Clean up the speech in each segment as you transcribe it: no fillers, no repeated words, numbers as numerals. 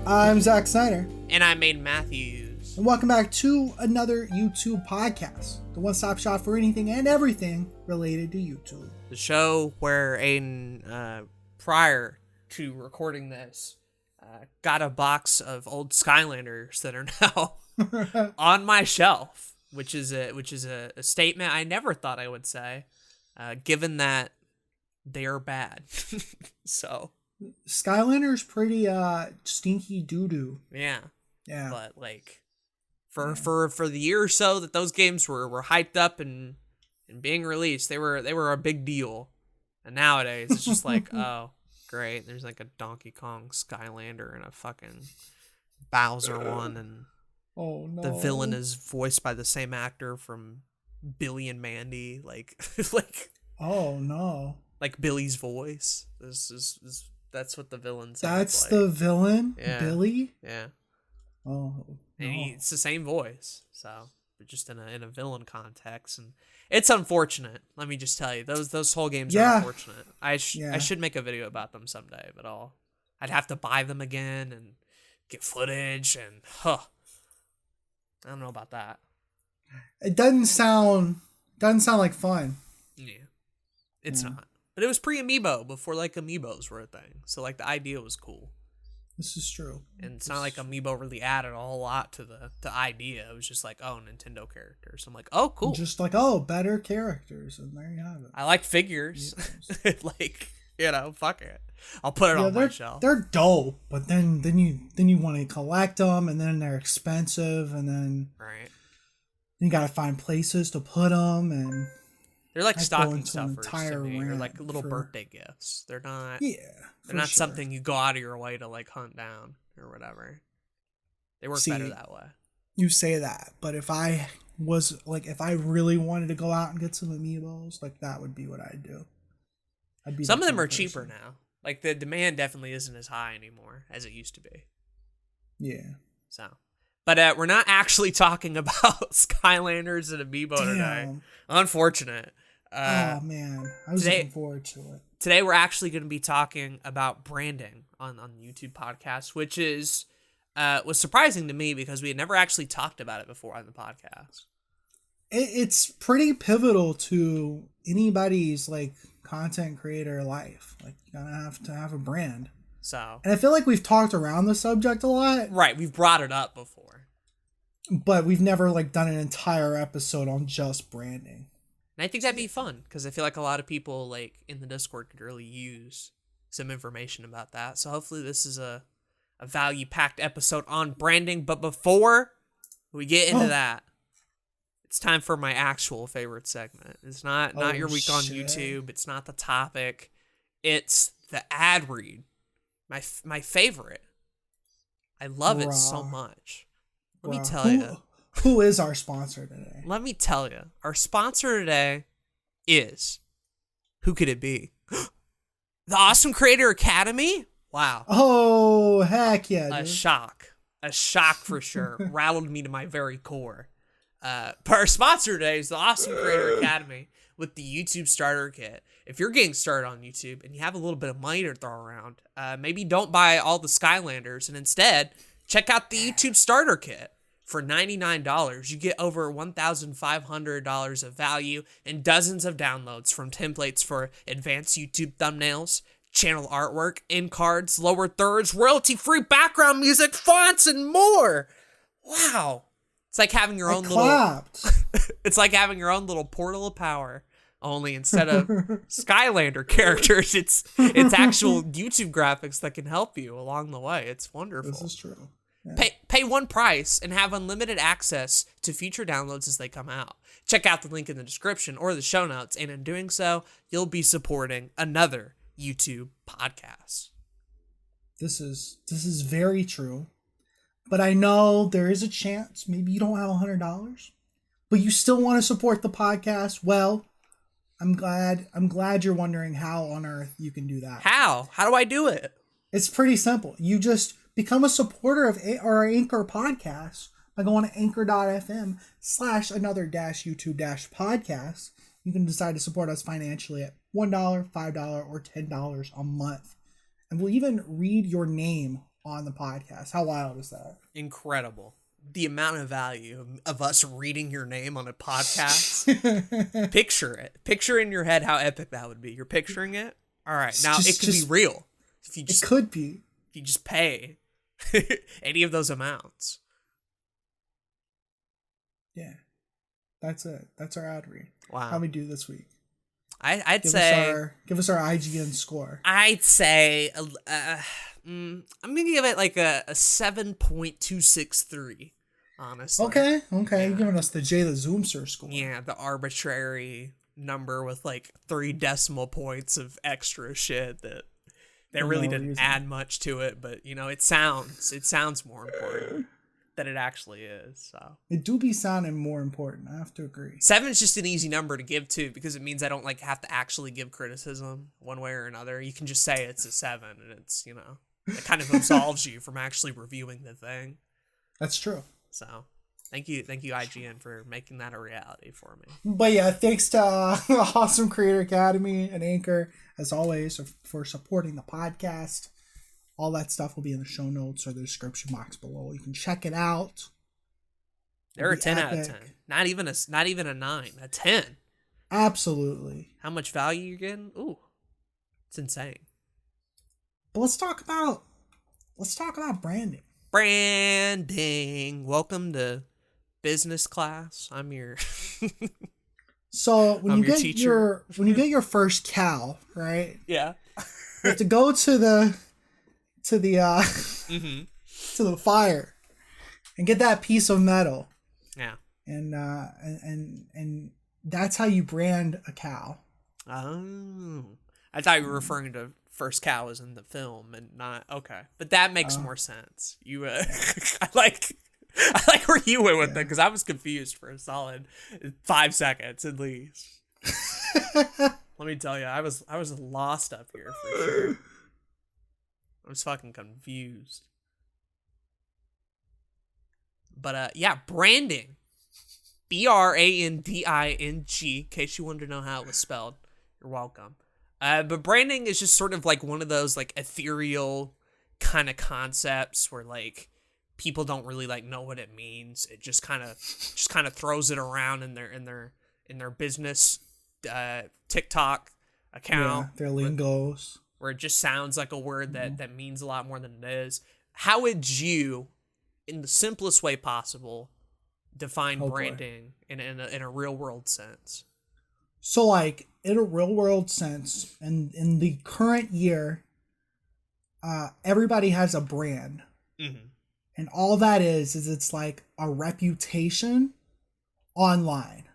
I'm Zach Snyder. And I'm Aden Matthews. And welcome back to another YouTube podcast, the one-stop shop for anything and everything related to YouTube. The show where Aden, prior to recording this, got a box of old Skylanders that are now on my shelf, which is a statement I never thought I would say, given that they are bad. So Skylander's pretty stinky doo-doo. Yeah. But like for the year or so that those games were hyped up and being released, they were a big deal. And nowadays it's just like, oh, great, there's like a Donkey Kong Skylander and a fucking Bowser one, and oh no, the villain is voiced by the same actor from Billy and Mandy, like oh no, like Billy's voice. This is that's what the villain sounds That's like. the villain? Yeah. Billy? Yeah. Oh, no. And it's the same voice, so but just in a villain context, and it's unfortunate. Let me just tell you, those whole games are unfortunate. I should make a video about them someday, but I'd have to buy them again and get footage, and I don't know about that. It doesn't sound like fun. Yeah, it's not. But it was pre-Amiibo, before like Amiibos were a thing. So like the idea was cool. This is true. And it's not like Amiibo really added a whole lot to the idea. It was just like, oh, Nintendo characters. I'm like, oh, cool. Just like, oh, better characters, and there you have it. I like figures. Like, fuck it. I'll put it on my shelf. They're dope, but then you want to collect them, and then they're expensive, and then you gotta find places to put them, and they're like stocking stuffers to me, or like little birthday gifts. They're not. Yeah. They're not something you go out of your way to like hunt down or whatever. They work better that way. You say that, but if I really wanted to go out and get some Amiibos, like that would be what I'd do. Some of them are cheaper now. Like the demand definitely isn't as high anymore as it used to be. Yeah. So, but we're not actually talking about Skylanders and Amiibo today. Unfortunate. Oh man, I was looking forward to it. Today we're actually going to be talking about branding on the YouTube podcast, which was surprising to me because we had never actually talked about it before on the podcast. It's pretty pivotal to anybody's like content creator life. Like you gotta have to have a brand. So, and I feel like we've talked around the subject a lot. Right, we've brought it up before, but we've never like done an entire episode on just branding. And I think that'd be fun because I feel like a lot of people like in the Discord could really use some information about that. So hopefully this is a value-packed episode on branding. But before we get into that, it's time for my actual favorite segment. It's not your week on YouTube. It's not the topic. It's the ad read. My favorite. I love it so much. Let me tell you. Who is our sponsor today? Let me tell you. Our sponsor today is... Who could it be? The Awesome Creator Academy? Wow. Oh, heck yeah. A shock. A shock for sure. Rattled me to my very core. But our sponsor today is the Awesome Creator Academy with the YouTube Starter Kit. If you're getting started on YouTube and you have a little bit of money to throw around, maybe don't buy all the Skylanders and instead check out the YouTube Starter Kit. For $99, you get over $1,500 of value and dozens of downloads from templates for advanced YouTube thumbnails, channel artwork, end cards, lower thirds, royalty-free background music, fonts, and more. Wow. It's like having your own It's like having your own little portal of power. Only instead of Skylander characters, it's actual YouTube graphics that can help you along the way. It's wonderful. This is true. Yeah. Pay one price and have unlimited access to future downloads as they come out. Check out the link in the description or the show notes, and in doing so, you'll be supporting another YouTube podcast. This is very true. But I know there is a chance maybe you don't have $100, but you still want to support the podcast. Well, I'm glad you're wondering how on earth you can do that. How do I do it? It's pretty simple. You just become a supporter of our Anchor podcast by going to anchor.fm/another-YouTube-podcast. You can decide to support us financially at $1, $5, or $10 a month. And we'll even read your name on the podcast. How wild is that? Incredible. The amount of value of us reading your name on a podcast. Picture it. Picture in your head how epic that would be. You're picturing it? All right. Now, it could be real. If you just, it could be. If you just pay any of those amounts. Yeah. That's it. That's our ad read. Wow. How we do this week? I'd give say... give us our IGN score. I'd say... I'm going to give it like a 7.263, honestly. Okay. Yeah. You're giving us the Jay the Zoomster score. Yeah, the arbitrary number with like 3 decimal points of extra shit that they really didn't add much to it, but, you know, it sounds more important than it actually is, so. It do be sounding more important, I have to agree. 7 is just an easy number to give to because it means I don't like have to actually give criticism one way or another. You can just say it's a 7 and it's, you know, it kind of absolves you from actually reviewing the thing. That's true. So, thank you IGN for making that a reality for me. But yeah, thanks to Awesome Creator Academy and Anchor, as always, for supporting the podcast. All that stuff will be in the show notes or the description box below. You can check it out. They're a 10 out of 10. Not even a 9, a 10. Absolutely. How much value you're getting? Ooh, it's insane. But let's talk about branding. Branding. Welcome to business class. I'm your. So when you get your first cow, right? Yeah. You have to go to the to the fire and get that piece of metal. Yeah. And that's how you brand a cow. Oh. I thought you were referring to first cow as in the film and not okay. But that makes more sense. You I like where you went with it because I was confused for a solid 5 seconds at least. Let me tell you, I was lost up here for sure. I was fucking confused. But yeah, branding. branding, in case you wanted to know how it was spelled. You're welcome. But branding is just sort of like one of those like ethereal kind of concepts where like people don't really like know what it means. It just kind of throws it around in their business TikTok account. Yeah, their lingos. Where it just sounds like a word that means a lot more than it is. How would you, in the simplest way possible, define branding in a real world sense? So, like, in a real world sense, and in the current year, everybody has a brand. Mm-hmm. And all that is it's like a reputation online.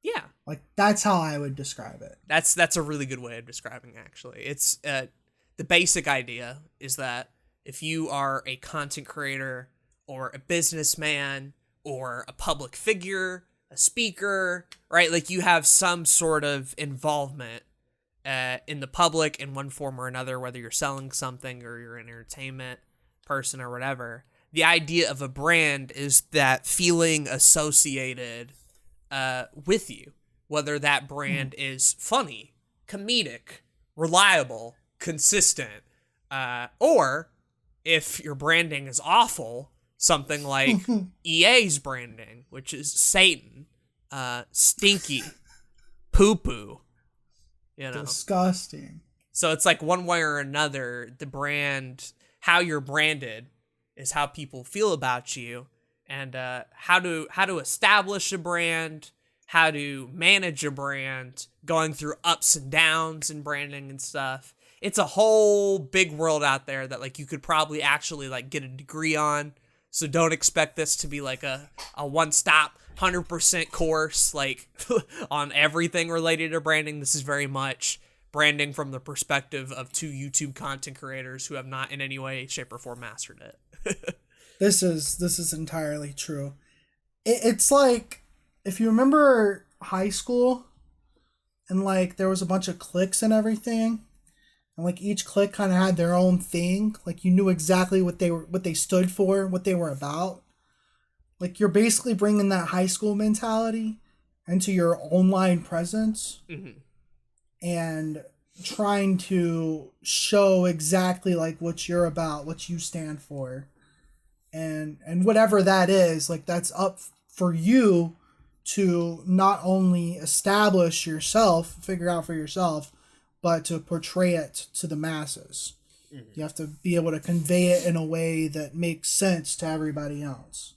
Yeah. Like, that's how I would describe it. That's a really good way of describing, actually. It's the basic idea is that if you are a content creator or a businessman or a public figure, a speaker, right? Like you have some sort of involvement in the public in one form or another, whether you're selling something or you're an entertainment person or whatever. The idea of a brand is that feeling associated with you, whether that brand is funny, comedic, reliable, consistent, or if your branding is awful, something like EA's branding, which is Satan, stinky, poo-poo, you know. Disgusting. So it's like one way or another, the brand, how you're branded is how people feel about you, and how to establish a brand, how to manage a brand, going through ups and downs in branding and stuff. It's a whole big world out there that like you could probably actually like get a degree on. So don't expect this to be like a one-stop 100% course like on everything related to branding. This is very much branding from the perspective of 2 YouTube content creators who have not in any way, shape, or form mastered it. This is entirely true. It's like, if you remember high school and like there was a bunch of cliques and everything, and like each clique kind of had their own thing, like you knew exactly what they stood for, what they were about. Like you're basically bringing that high school mentality into your online presence. Mm-hmm. And trying to show exactly like what you're about, what you stand for, and whatever that is, like that's up for you to not only establish yourself, figure out for yourself, but to portray it to the masses. You have to be able to convey it in a way that makes sense to everybody else.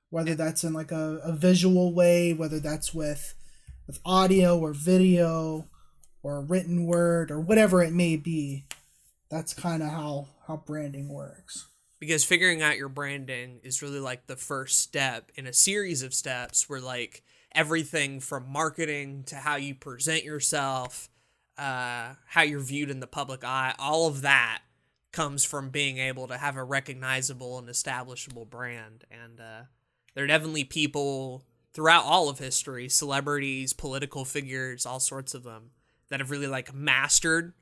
Whether that's in like a visual way, whether that's with audio or video or a written word or whatever it may be. That's kind of how branding works. Because figuring out your branding is really like the first step in a series of steps where like everything from marketing to how you present yourself, how you're viewed in the public eye, all of that comes from being able to have a recognizable and establishable brand. And there are definitely people throughout all of history, celebrities, political figures, all sorts of them, that have really like mastered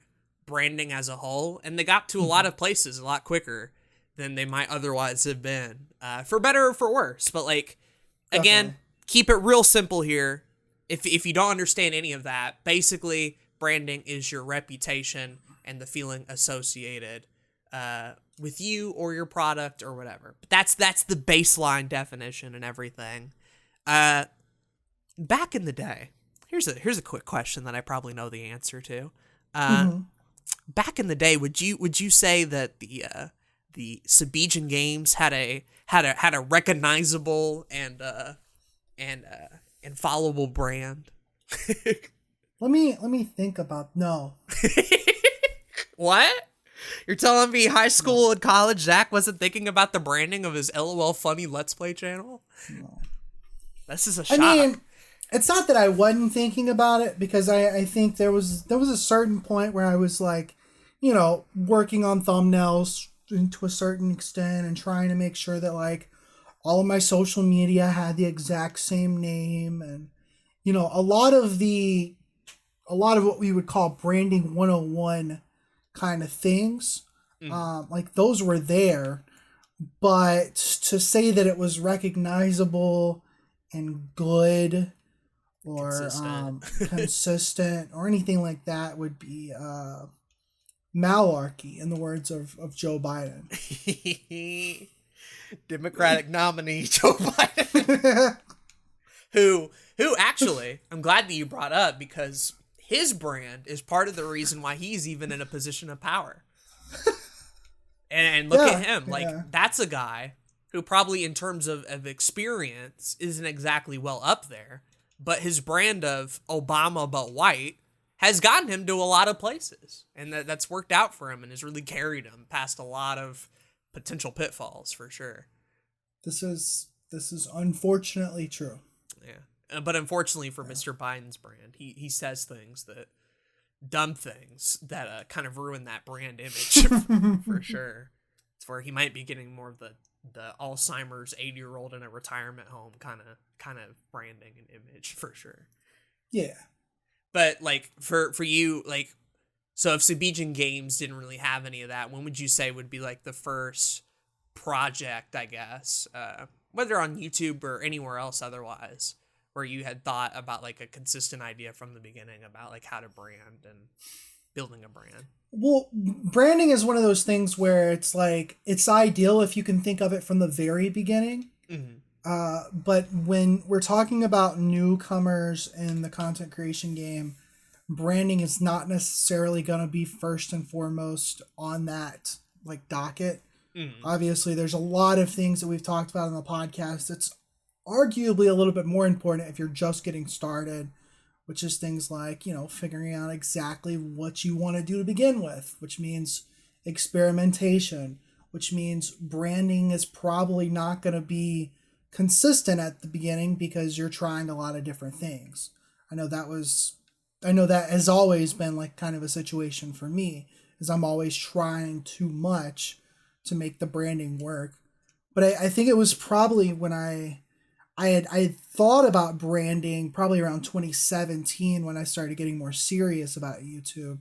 branding as a whole, and they got to a lot of places a lot quicker than they might otherwise have been, for better or for worse. But like, again, Definitely. keep it real simple here. If you don't understand any of that, basically branding is your reputation and the feeling associated with you or your product or whatever. But that's the baseline definition and everything. Back in the day, here's a quick question that I probably know the answer to. Back in the day, would you say that the Sabijan games had a recognizable and followable brand? Let me think about no. What? You're telling me high school and college Zach wasn't thinking about the branding of his LOL Funny Let's Play channel? No. This is a shock. I mean, it's not that I wasn't thinking about it, because I think there was a certain point where I was like, working on thumbnails to a certain extent and trying to make sure that like all of my social media had the exact same name, and a lot of what we would call branding 101 kind of things, like those were there, but to say that it was recognizable and good or consistent or anything like that would be malarkey, in the words of Joe Biden. Democratic nominee Joe Biden. who actually, I'm glad that you brought up, because his brand is part of the reason why he's even in a position of power. And look at him. Like, that's a guy who probably in terms of experience isn't exactly well up there, but his brand of Obama but white has gotten him to a lot of places, and that's worked out for him and has really carried him past a lot of potential pitfalls for sure. This is unfortunately true. Yeah, but unfortunately for Mr. Biden's brand, he says dumb things that kind of ruin that brand image for sure. It's where he might be getting more of the Alzheimer's 80-year-old in a retirement home kind of branding and image for sure. Yeah. But like for you, like, so if Sabijan Games didn't really have any of that, when would you say would be like the first project, I guess, whether on YouTube or anywhere else otherwise, where you had thought about like a consistent idea from the beginning about like how to brand and building a brand? Well, branding is one of those things where it's like, it's ideal if you can think of it from the very beginning. But when we're talking about newcomers in the content creation game, branding is not necessarily going to be first and foremost on that like docket. Obviously, there's a lot of things that we've talked about on the podcast that's arguably a little bit more important if you're just getting started, which is things like, figuring out exactly what you want to do to begin with, which means experimentation, which means branding is probably not going to be consistent at the beginning because you're trying a lot of different things. I know that has always been like kind of a situation for me, is I'm always trying too much to make the branding work. But I think it was probably when I had thought about branding probably around 2017 when I started getting more serious about YouTube.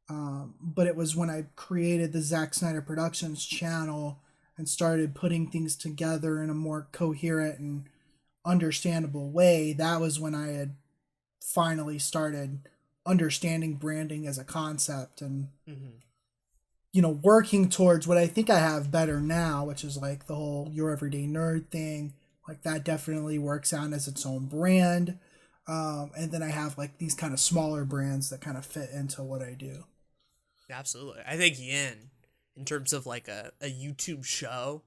But it was when I created the Zack Snyder Productions channel and started putting things together in a more coherent and understandable way. That was when I had finally started understanding branding as a concept and Mm-hmm. working towards what I think I have better now, which is like the whole your everyday nerd thing. Like that definitely works out as its own brand. And then I have like these kind of smaller brands that kind of fit into what I do. Absolutely. I think Yin, in terms of like a YouTube show,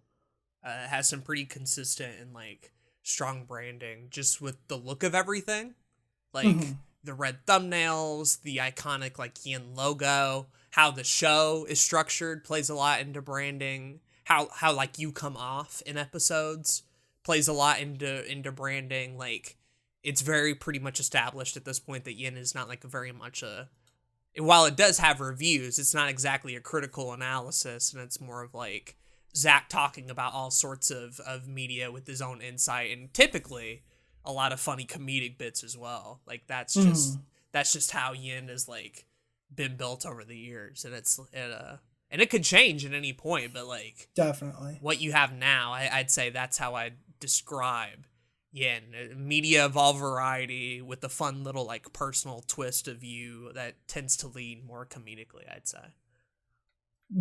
has some pretty consistent and like strong branding just with the look of everything. Like Mhm. the red thumbnails, the iconic like Yin logo, how the show is structured plays a lot into branding. How like you come off in episodes plays a lot into branding. Like it's very pretty much established at this point that Yin is not like very much a, while it does have reviews, it's not exactly a critical analysis, and it's more of like Zach talking about all sorts of media with his own insight, and typically a lot of funny comedic bits as well. Like Mhm. that's just how Yin has like been built over the years, and and it could change at any point, but like Definitely. what you have now, I'd say that's how I'd describe Yin. Media of all variety with a fun little like personal twist of you that tends to lean more comedically, I'd say.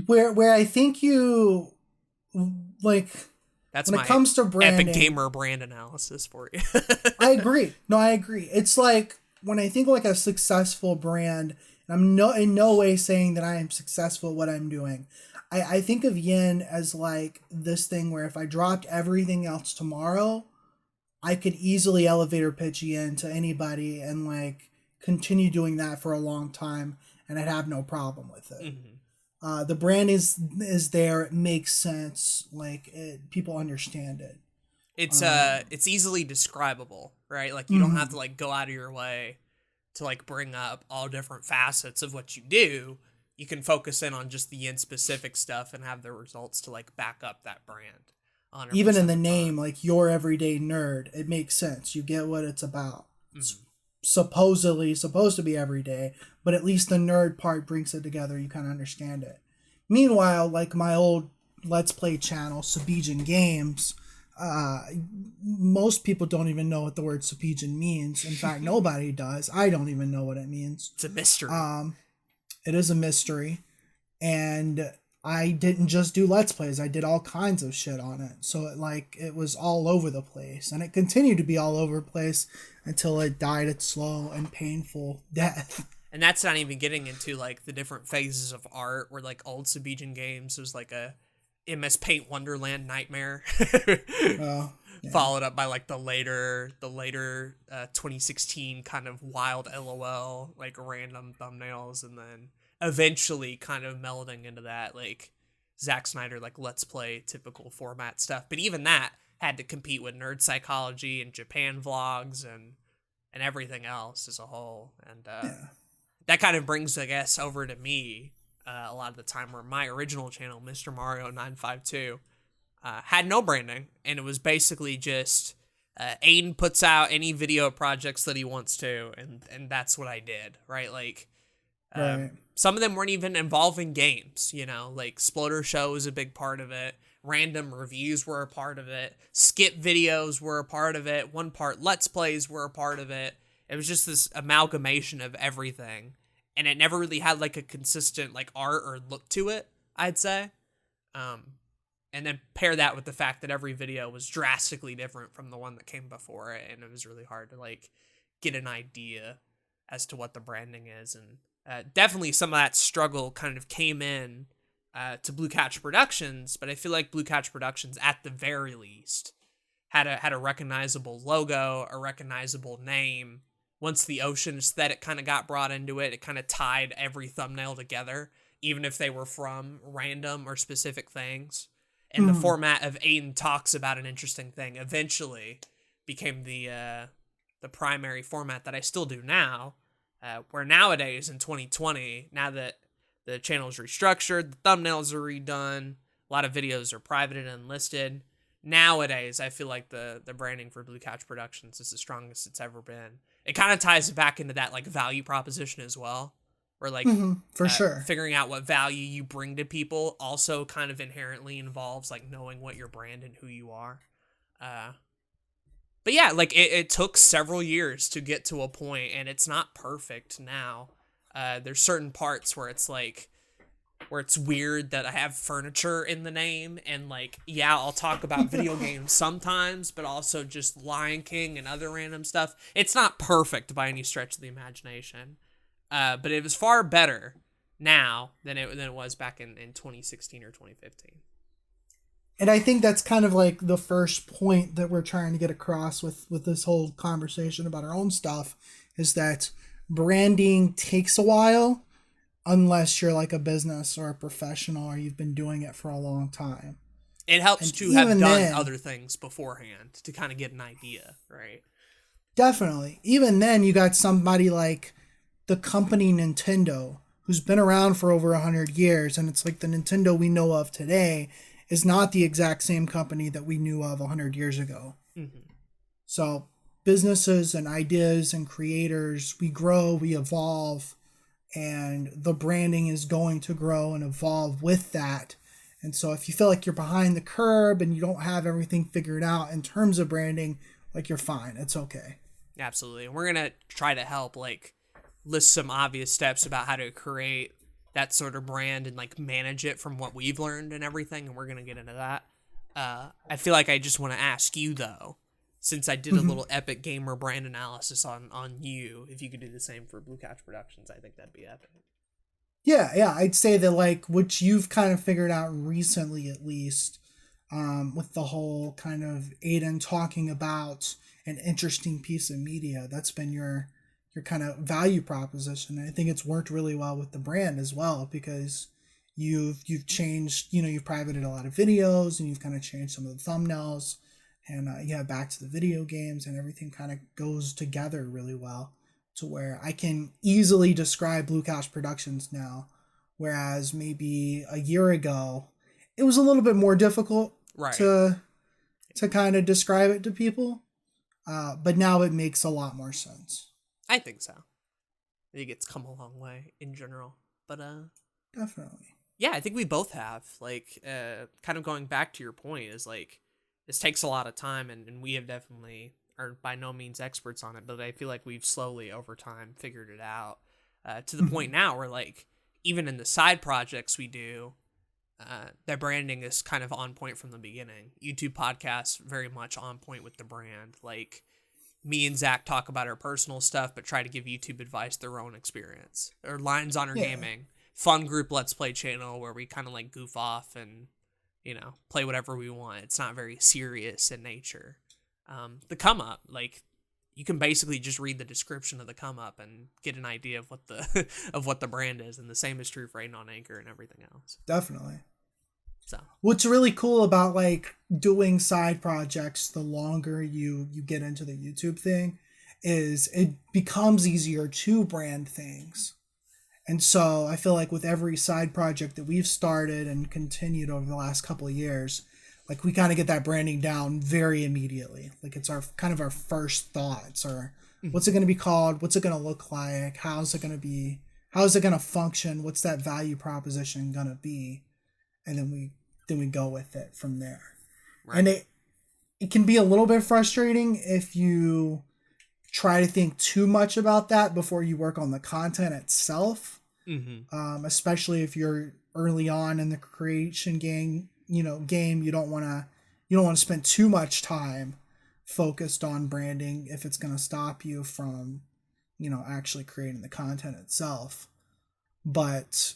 Where I think you like That's when it my comes to epic branding, gamer brand analysis for you. I agree. No, I agree. It's like when I think like a successful brand, and I'm no in no way saying that I am successful at what I'm doing. I think of Yin as like this thing where if I dropped everything else tomorrow, I could easily elevator pitch Yin to anybody and like continue doing that for a long time, and I'd have no problem with it. Mhm. The brand is there. It makes sense. Like people understand it. It's easily describable, right? Like you don't have to Mhm. like go out of your way to like bring up all different facets of what you do. You can focus in on just the in specific stuff and have the results to like back up that brand Even in 100% the of the name, time. like your everyday nerd, it makes sense. You get what it's about. It's Hmm. supposedly supposed to be everyday, but at least the nerd part brings it together. You kind of understand it. Meanwhile, like my old Let's Play channel, Sabijan Games, uh, most people don't even know what the word Sabijan means. In fact, nobody does. I don't even know what it means. It's a mystery. Um, it is a mystery. And I didn't just do Let's Plays, I did all kinds of shit on it. So it was all over the place. And it continued to be all over the place until it died its slow and painful death. And that's not even getting into like the different phases of art where like old Sabijan games was like a MS Paint Wonderland nightmare. Oh, yeah. Followed up by like the later 2016 kind of wild LOL like random thumbnails, and then eventually kind of melding into that like Zack Snyder like let's play typical format stuff. But even that had to compete with nerd psychology and Japan vlogs and everything else as a whole. And Yeah. that kind of brings, I guess, over to me a lot of the time where my original channel, Mr. Mario 952, had no branding, and it was basically just Aiden puts out any video projects that he wants to, and that's what I did, right? Like, Right. some of them weren't even involving games, you know, like Sploder Show was a big part of it. Random reviews were a part of it. Skit videos were a part of it. One part Let's Plays were a part of it. It was just this amalgamation of everything. And it never really had like a consistent like art or look to it, I'd say. Um, and then pair that with the fact that every video was drastically different from the one that came before it. And it was really hard to like get an idea as to what the branding is. And definitely some of that struggle kind of came in to Blue Couch Productions, but I feel like Blue Couch Productions, at the very least, had a recognizable logo, a recognizable name. Once the ocean aesthetic kind of got brought into it, it kind of tied every thumbnail together, even if they were from random or specific things. And the Mhm. format of Aiden talks about an interesting thing eventually became the primary format that I still do now. Where nowadays in 2020, now that the channel is restructured, the thumbnails are redone, a lot of videos are private and unlisted. Nowadays, I feel like the branding for Blue Couch Productions is the strongest it's ever been. It kind of ties it back into that like value proposition as well, where like Mhm. For sure. figuring out what value you bring to people also kind of inherently involves like knowing what your brand and who you are. Uh, But yeah, like it took several years to get to a point, and it's not perfect now. There's certain parts where it's like, where it's weird that I have furniture in the name, and like, yeah, I'll talk about video games sometimes, but also just Lion King and other random stuff. It's not perfect by any stretch of the imagination, but it was far better now than it was back in 2016 or 2015. And I think that's kind of like the first point that we're trying to get across with this whole conversation about our own stuff, is that branding takes a while unless you're like a business or a professional or you've been doing it for a long time. It helps And to have even done then, other things beforehand to kind of get an idea, right? definitely. Even then, you got somebody like the company Nintendo, who's been around for over 100 years, and it's like the Nintendo we know of today is not the exact same company that we knew of 100 years ago. Mm-hmm. So businesses and ideas and creators, we grow, we evolve, and the branding is going to grow and evolve with that. And so if you feel like you're behind the curve and you don't have everything figured out in terms of branding, like, you're fine. It's okay. Absolutely. And we're going to try to help, like, list some obvious steps about how to create that sort of brand and like manage it from what we've learned and everything. And we're going to get into that. I feel like I just want to ask you though, since I did a little epic gamer brand analysis on you, if you could do the same for Blue Couch Productions, I think that'd be epic. Yeah. I'd say that, like, what you've kind of figured out recently, at least, with the whole kind of Aden talking about an interesting piece of media, that's been your kind of value proposition. And I think it's worked really well with the brand as well, because you've changed, you've privated a lot of videos, and you've kind of changed some of the thumbnails, and you have back to the video games, and everything kind of goes together really well to where I can easily describe Blue Couch Productions now, whereas maybe a year ago it was a little bit more difficult to kind of describe it to people, but now it makes a lot more sense. I think so. I think it's come a long way in general, but Definitely. yeah, I think we both have, like, kind of going back to your point, is like, this takes a lot of time, and we have definitely are by no means experts on it, but I feel like we've slowly over time figured it out, to the point now where, like, even in the side projects we do, their branding is kind of on point from the beginning. YouTube podcasts very much on point with the brand. Like, me and Zach talk about our personal stuff, but try to give YouTube advice their own experience. Or Lines on Our Gaming, fun group Let's Play channel where we kind of like goof off and, play whatever we want. It's not very serious in nature. The Come Up, like, you can basically just read the description of the Come Up and get an idea of what the of what the brand is, and the same is true for Aden on Anchor and everything else. Definitely. So what's really cool about, like, doing side projects, the longer you get into the YouTube thing, is it becomes easier to brand things. And so I feel like with every side project that we've started and continued over the last couple of years, like, we kind of get that branding down very immediately. Like, it's our kind of our first thoughts, or what's it going to be called? What's it going to look like? How's it going to be? How is it going to function? What's that value proposition going to be? And then we go with it from there. Right. And it can be a little bit frustrating if you try to think too much about that before you work on the content itself. Especially if you're early on in the creation game. You don't want to spend too much time focused on branding if it's going to stop you from actually creating the content itself. But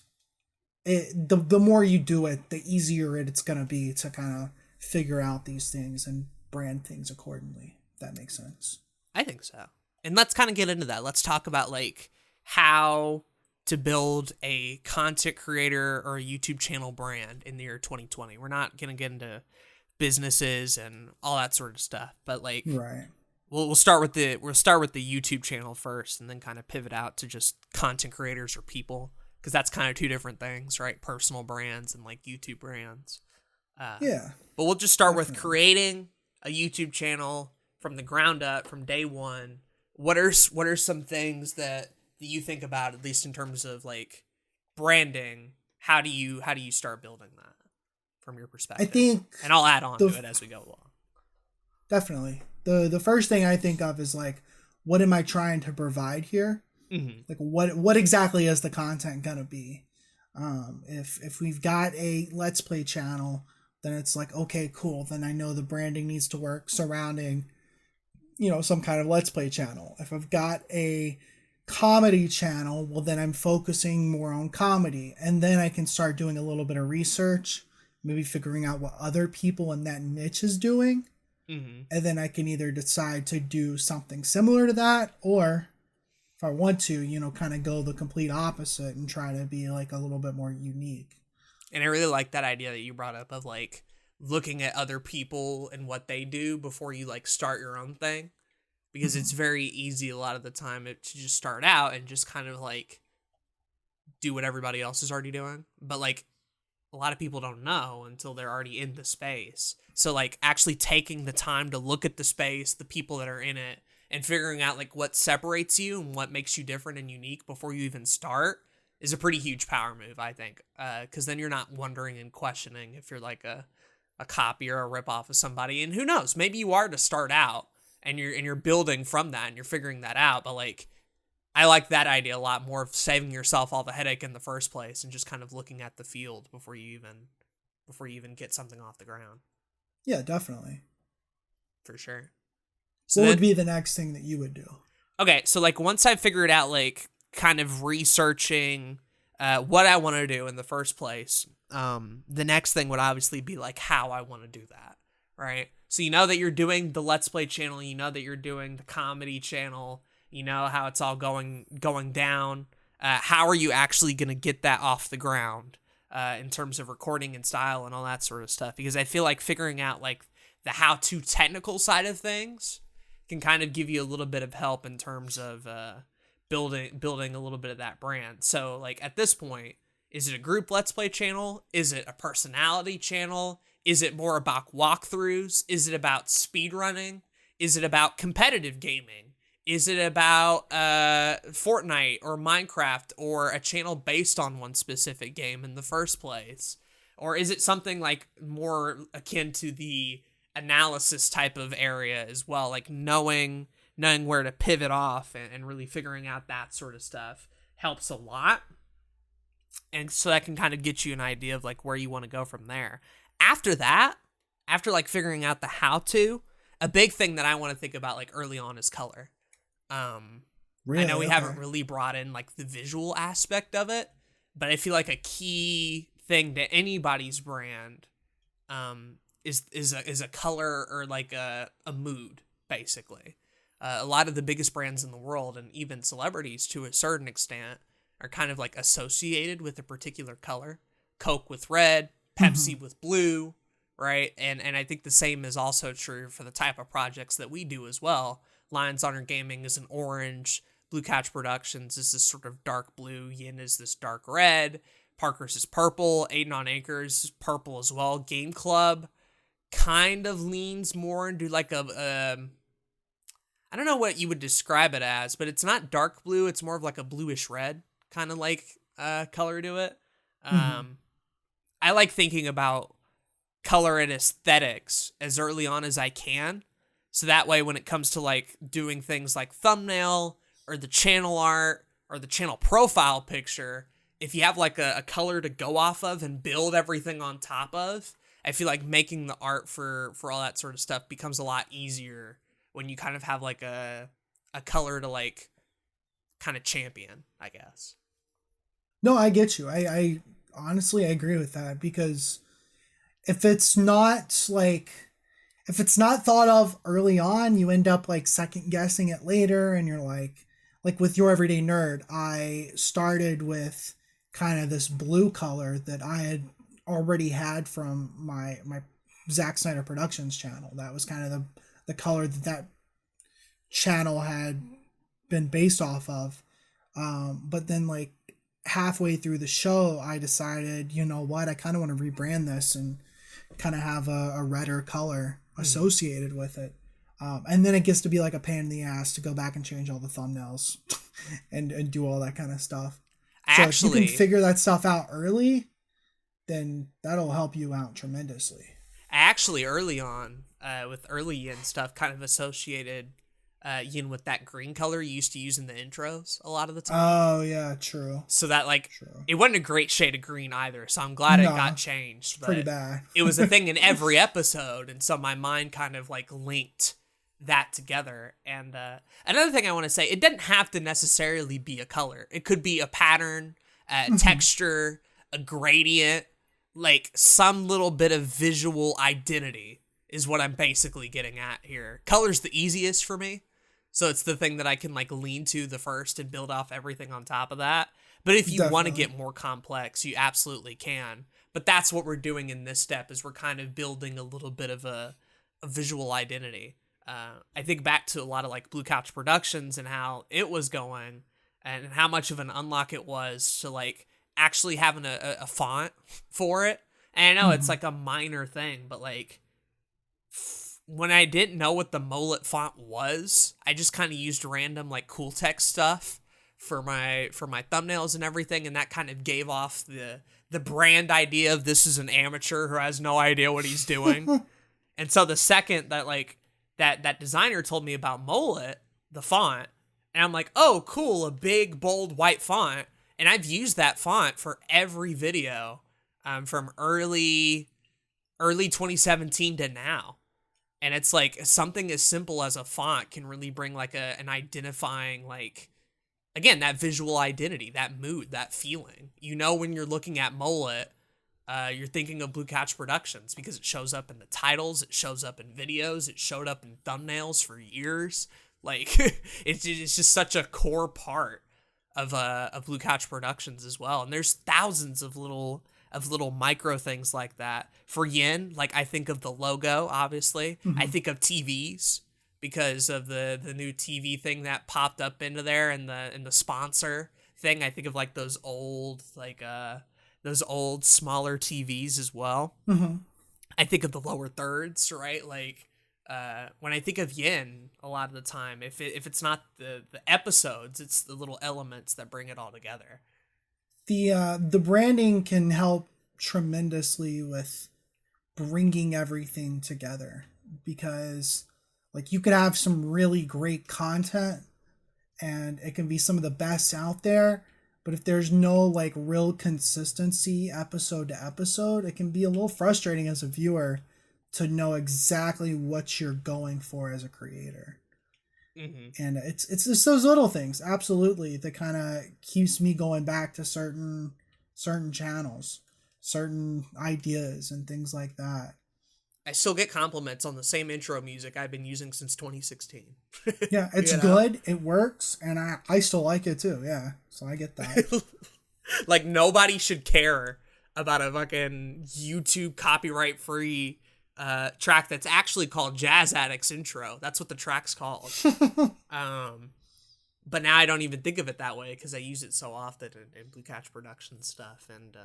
the more you do it, the easier it's going to be to kind of figure out these things and brand things accordingly, if that makes sense. I think so. And let's kind of get into that. Let's talk about, like, how to build a content creator or a YouTube channel brand in the year 2020. We're not going to get into businesses and all that sort of stuff, but, like, right. We'll start with the YouTube channel first, and then kind of pivot out to just content creators or people, because that's kind of two different things, right? Personal brands and, like, YouTube brands. Yeah. But we'll just start with creating a YouTube channel from the ground up, from day one. What are some things that you think about, at least in terms of, like, branding? How do you start building that from your perspective? I think, and I'll add on to it as we go along. Definitely. The first thing I think of is like, what am I trying to provide here? Mm-hmm. Like what exactly is the content gonna be? If we've got a Let's Play channel, then it's like, okay, cool. Then I know the branding needs to work surrounding, some kind of Let's Play channel. If I've got a comedy channel, well, then I'm focusing more on comedy. And then I can start doing a little bit of research, maybe figuring out what other people in that niche is doing. Mm-hmm. And then I can either decide to do something similar to that, or if I want to, kind of go the complete opposite and try to be like a little bit more unique. And I really like that idea that you brought up of like looking at other people and what they do before you like start your own thing, because it's very easy a lot of the time to just start out and just kind of like do what everybody else is already doing. But like a lot of people don't know until they're already in the space. So like actually taking the time to look at the space, the people that are in it, and figuring out like what separates you and what makes you different and unique before you even start is a pretty huge power move, I think. Because then you're not wondering and questioning if you're like a copy or a ripoff of somebody. And who knows, maybe you are to start out and you're building from that and you're figuring that out. But like, I like that idea a lot more, of saving yourself all the headache in the first place and just kind of looking at the field before you even get something off the ground. Yeah, definitely. For sure. So what would be the next thing that you would do? Okay, so like once I figured out like kind of researching what I want to do in the first place, the next thing would obviously be like how I want to do that, right? So you know that you're doing the Let's Play channel, you know that you're doing the comedy channel, you know how it's all going down. How are you actually going to get that off the ground in terms of recording and style and all that sort of stuff? Because I feel like figuring out like the how-to technical side of things can kind of give you a little bit of help in terms of building a little bit of that brand. So like at this point, is it a group Let's Play channel? Is it a personality channel? Is it more about walkthroughs? Is it about speedrunning? Is it about competitive gaming? Is it about Fortnite or Minecraft, or a channel based on one specific game in the first place? Or is it something like more akin to the analysis type of area as well, like knowing where to pivot off and really figuring out that sort of stuff helps a lot. And so that can kind of get you an idea of like where you want to go from there. After that, after like figuring out the how to, a big thing that I want to think about like early on is color. Really? I know we haven't really brought in like the visual aspect of it, but I feel like a key thing to anybody's brand is a color, or like a mood, basically. A lot of the biggest brands in the world, and even celebrities to a certain extent, are kind of like associated with a particular color. Coke with red, Pepsi with blue, right? And I think the same is also true for the type of projects that we do as well. Lions Honor Gaming is an orange, Blue Couch Productions is this sort of dark blue, Yin is this dark red, Parker's is purple, Aden on Acres is purple as well. Game Club kind of leans more into like a I don't know what you would describe it as, but it's not dark blue, it's more of like a bluish red kind of like color to it. I like thinking about color and aesthetics as early on as I can, so that way when it comes to like doing things like thumbnail or the channel art or the channel profile picture, if you have like a color to go off of and build everything on top of, I feel like making the art for all that sort of stuff becomes a lot easier when you kind of have like a color to like kind of champion, I guess. No, I get you. I honestly, I agree with that, because if it's not thought of early on, you end up like second guessing it later, and you're like with Your Everyday Nerd, I started with kind of this blue color that I had already had from my Zack Snyder Productions channel. That was kind of the color that channel had been based off of. But then like halfway through the show, I decided, you know what, I kind of want to rebrand this and kind of have a redder color associated with it. And then it gets to be like a pain in the ass to go back and change all the thumbnails and do all that kind of stuff. So if you can figure that stuff out early, then that'll help you out tremendously. I actually early on, with early Yin stuff, kind of associated Yin with that green color you used to use in the intros a lot of the time. Oh yeah, true. So that like True. it wasn't a great shade of green either. So I'm glad it got No, it's changed, pretty but bad. it was a thing in every episode, and so my mind kind of like linked that together. And another thing I want to say, it doesn't have to necessarily be a color. It could be a pattern, a texture, a gradient, like some little bit of visual identity is what I'm basically getting at here. Color's the easiest for me. So it's the thing that I can like lean to the first and build off everything on top of that. But if you want to Definitely. get more complex, you absolutely can. But that's what we're doing in this step is we're kind of building a little bit of a visual identity. I think back to a lot of like Blue Couch Productions and how it was going and how much of an unlock it was to like actually having a font for it. And I know it's like a minor thing, but like when I didn't know what the Molet font was, I just kind of used random like cool text stuff for my thumbnails and everything, and that kind of gave off the brand idea of this is an amateur who has no idea what he's doing. And so the second that like that designer told me about Molet, the font, and I'm like, oh cool, a big bold white font, and I've used that font for every video, from early 2017 to now. And it's like something as simple as a font can really bring like an identifying, like, again, that visual identity, that mood, that feeling. You know, when you're looking at Molet, you're thinking of Blue Couch Productions because it shows up in the titles, it shows up in videos, it showed up in thumbnails for years. Like, it's just such a core part of Blue Couch Productions as well. And there's thousands of little micro things like that. For Yin, like I think of the logo, obviously. I think of TVs because of the new TV thing that popped up into there and the sponsor thing. I think of like those old smaller TVs as well. I think of the lower thirds, right? Like when I think of Yin, a lot of the time, if it's not the episodes, it's the little elements that bring it all together. The branding can help tremendously with bringing everything together, because like you could have some really great content and it can be some of the best out there, but if there's no like real consistency episode to episode, it can be a little frustrating as a viewer to know exactly what you're going for as a creator. And it's just those little things, absolutely, that kind of keeps me going back to certain channels, certain ideas, and things like that. I still get compliments on the same intro music I've been using since 2016. Yeah, it's good, it works, and I still like it too. Yeah, so I get that. Like nobody should care about a fucking YouTube copyright free track that's actually called Jazz Addict's Intro. That's what the track's called. But now I don't even think of it that way because I use it so often in Blue Couch Production stuff. And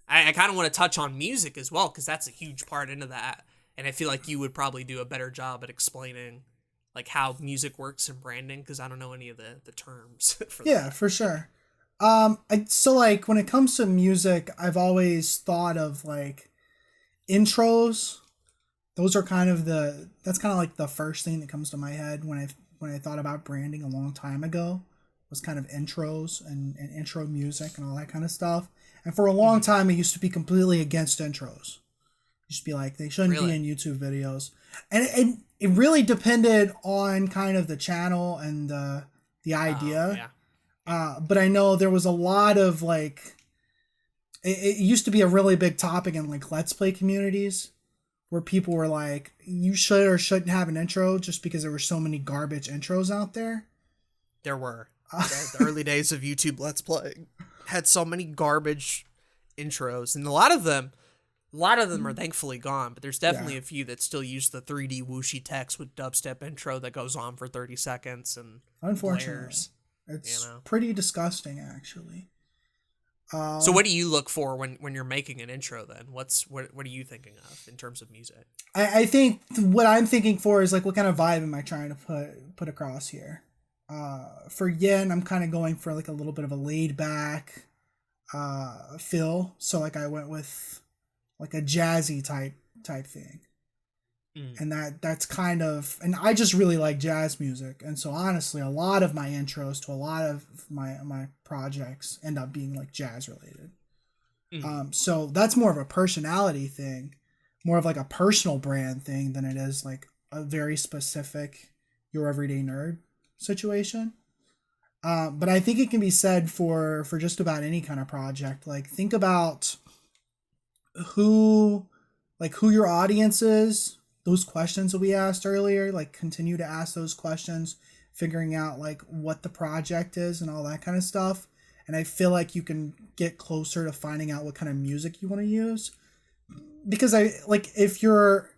I kind of want to touch on music as well because that's a huge part into that. And I feel like you would probably do a better job at explaining like how music works in branding because I don't know any of the terms for that. Yeah, for sure. So like when it comes to music, I've always thought of like intros. Those are that's kind of like the first thing that comes to my head when I thought about branding a long time ago, was kind of intros and intro music and all that kind of stuff. And for a long time, I used to be completely against intros. Used to be like, they shouldn't be in YouTube videos. And it really depended on kind of the channel and the idea. But I know there was a lot of like, it used to be a really big topic in like Let's Play communities where people were like, you should or shouldn't have an intro just because there were so many garbage intros out there. There were. The early days of YouTube Let's Play had so many garbage intros, and a lot of them are thankfully gone, but there's definitely a few that still use the 3D whooshy text with dubstep intro that goes on for 30 seconds and unfortunately blares, it's pretty disgusting actually. So what do you look for when you're making an intro then? What are you thinking of in terms of music? I think what I'm thinking for is like, what kind of vibe am I trying to put across here? For Yin, I'm kind of going for like a little bit of a laid back feel. So like I went with like a jazzy type type thing. Mm. And that's kind of, and I just really like jazz music. And so honestly, a lot of my intros to a lot of my projects end up being like jazz related. So that's more of a personality thing, more of like a personal brand thing than it is like a very specific your everyday nerd situation. But I think it can be said for just about any kind of project. Like think about who your audience is, those questions that we asked earlier, like continue to ask those questions, figuring out like what the project is and all that kind of stuff. And I feel like you can get closer to finding out what kind of music you want to use. Because if your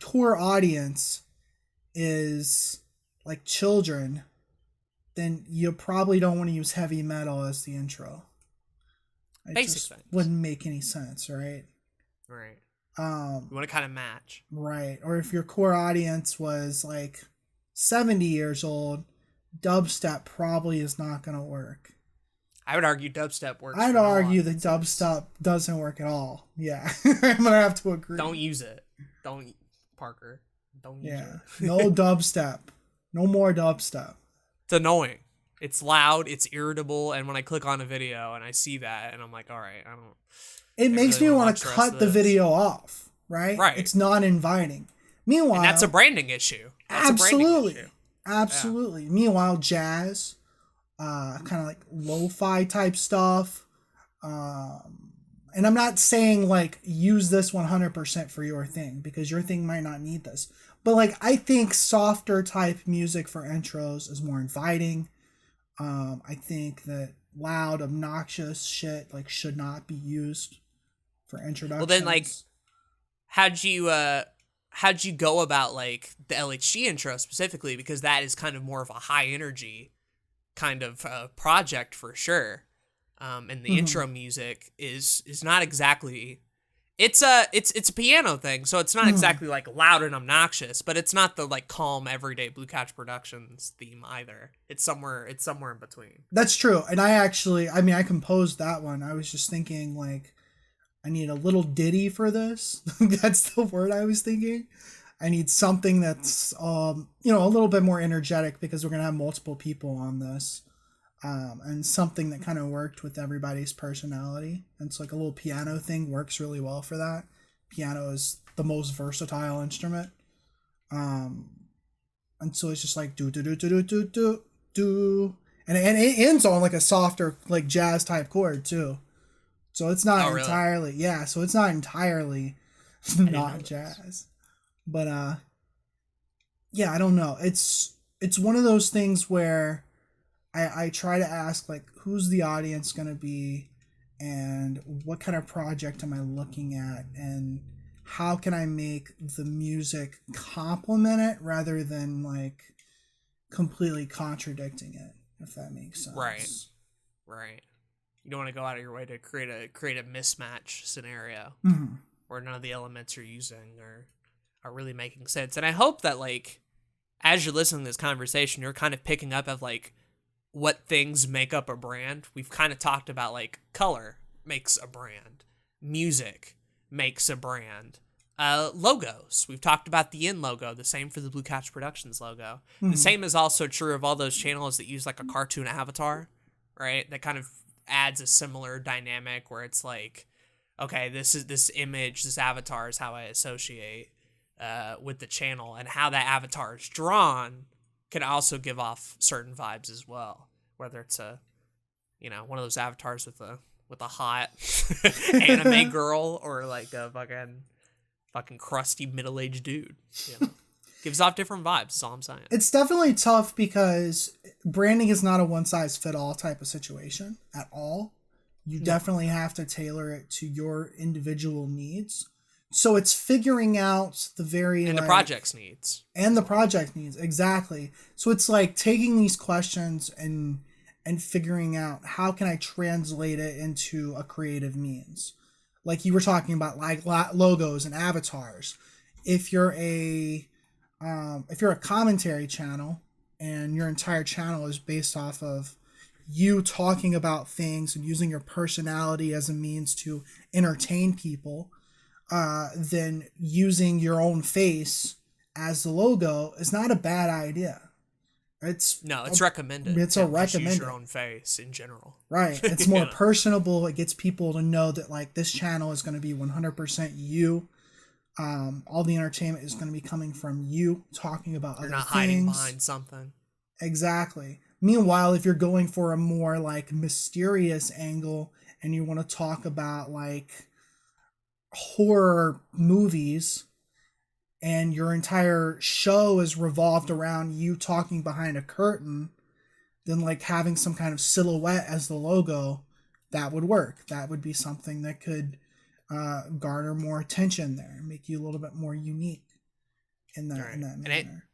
core audience is like children, then you probably don't want to use heavy metal as the intro. It Basic just things. wouldn't make any sense, right? Right. You want to kind of match. Right. Or if your core audience was like 70 years old, dubstep probably is not going to work. I would argue dubstep works. I'd argue that dubstep doesn't work at all. Yeah. I'm going to have to agree. Don't use it. Don't, Parker. Don't use it. No dubstep. No more dubstep. It's annoying. It's loud. It's irritable. And when I click on a video and I see that, and I'm like, all right, It makes me want to cut the video off, right? Right. It's not inviting. Meanwhile, and that's a branding issue. Absolutely. Yeah. Meanwhile, jazz, kind of like lo-fi type stuff. And I'm not saying like use this 100% for your thing, because your thing might not need this. But like I think softer type music for intros is more inviting. I think that loud, obnoxious shit like should not be used for introductions. Well, then like, how'd you go about like the LHG intro specifically, because that is kind of more of a high energy kind of project for sure. And the intro music is not exactly, it's a piano thing, so it's not exactly like loud and obnoxious, but it's not the like calm everyday Blue Couch Productions theme either. It's somewhere in between. That's true. And I composed that one. I was just thinking like I need a little ditty for this. That's the word I was thinking. I need something that's a little bit more energetic, because we're gonna have multiple people on this. And something that kind of worked with everybody's personality. And it's like a little piano thing works really well for that. Piano is the most versatile instrument. And so it's just like do do do do do do do do, and it ends on like a softer like jazz type chord too. So it's not entirely really? So it's not entirely not jazz. But I don't know. It's one of those things where I try to ask, like, who's the audience going to be, and what kind of project am I looking at, and how can I make the music complement it rather than, like, completely contradicting it, if that makes sense. Right. You don't want to go out of your way to create a mismatch scenario where none of the elements you're using are really making sense. And I hope that, like, as you're listening to this conversation, you're kind of picking up of, like, what things make up a brand. We've kind of talked about like color makes a brand, music makes a brand, logos. We've talked about the In logo, the same for the Blue Couch Productions logo. The same is also true of all those channels that use like a cartoon avatar, right? That kind of adds a similar dynamic where it's like, okay, this image, this avatar is how I associate with the channel, and how that avatar is drawn can also give off certain vibes as well, whether it's one of those avatars with a hot anime girl, or like a fucking crusty middle-aged dude. Gives off different vibes. That's all I'm saying. It's definitely tough because branding is not a one-size-fit-all type of situation at all. You definitely have to tailor it to your individual needs. So it's figuring out the the project's needs. And the project needs, exactly. So it's like taking these questions and figuring out how can I translate it into a creative means. Like you were talking about, like logos and avatars. If you're a commentary channel and your entire channel is based off of you talking about things and using your personality as a means to entertain people, then using your own face as the logo is not a bad idea. It's recommended. It's a Just use your recommended. own face in general. Right. It's more personable. It gets people to know that like this channel is going to be 100% you. All the entertainment is going to be coming from you talking about You're other not things. hiding behind something. Exactly. Meanwhile, if you're going for a more like mysterious angle and you want to talk about like horror movies and your entire show is revolved around you talking behind a curtain, then like having some kind of silhouette as the logo, that would work. That would be something that could garner more attention there and make you a little bit more unique in that manner.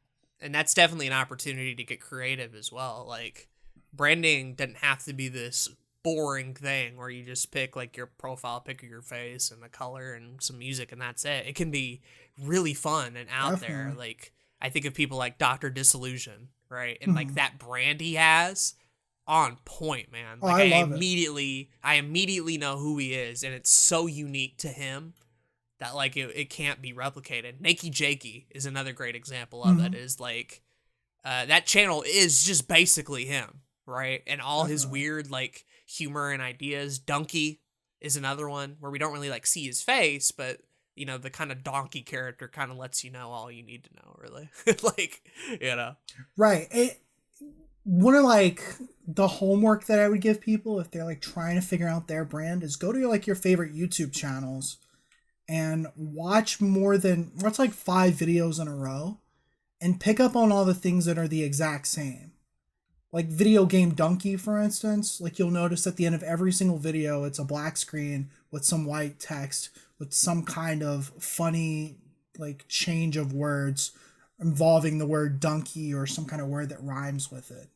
And that's definitely an opportunity to get creative as well. Like, branding doesn't have to be this boring thing where you just pick like your profile pic of your face and the color and some music and that's it. It can be really fun and out there. Like, I think of people like Dr. Disillusion, right? And like that brand he has, on point, man. Like, I immediately know who he is, and it's so unique to him that like it can't be replicated. Nakey Jakey is another great example of it. Is like that channel is just basically him, right? And all his weird like humor and ideas. Donkey is another one where we don't really like see his face, but you know, the kind of donkey character kind of lets you know all you need to know, really. Like, you know. Right. One of like the homework that I would give people if they're like trying to figure out their brand is go to like your favorite YouTube channels and watch like 5 videos in a row and pick up on all the things that are the exact same. Like Video Game Donkey, for instance, like you'll notice at the end of every single video, it's a black screen with some white text with some kind of funny like change of words involving the word donkey or some kind of word that rhymes with it.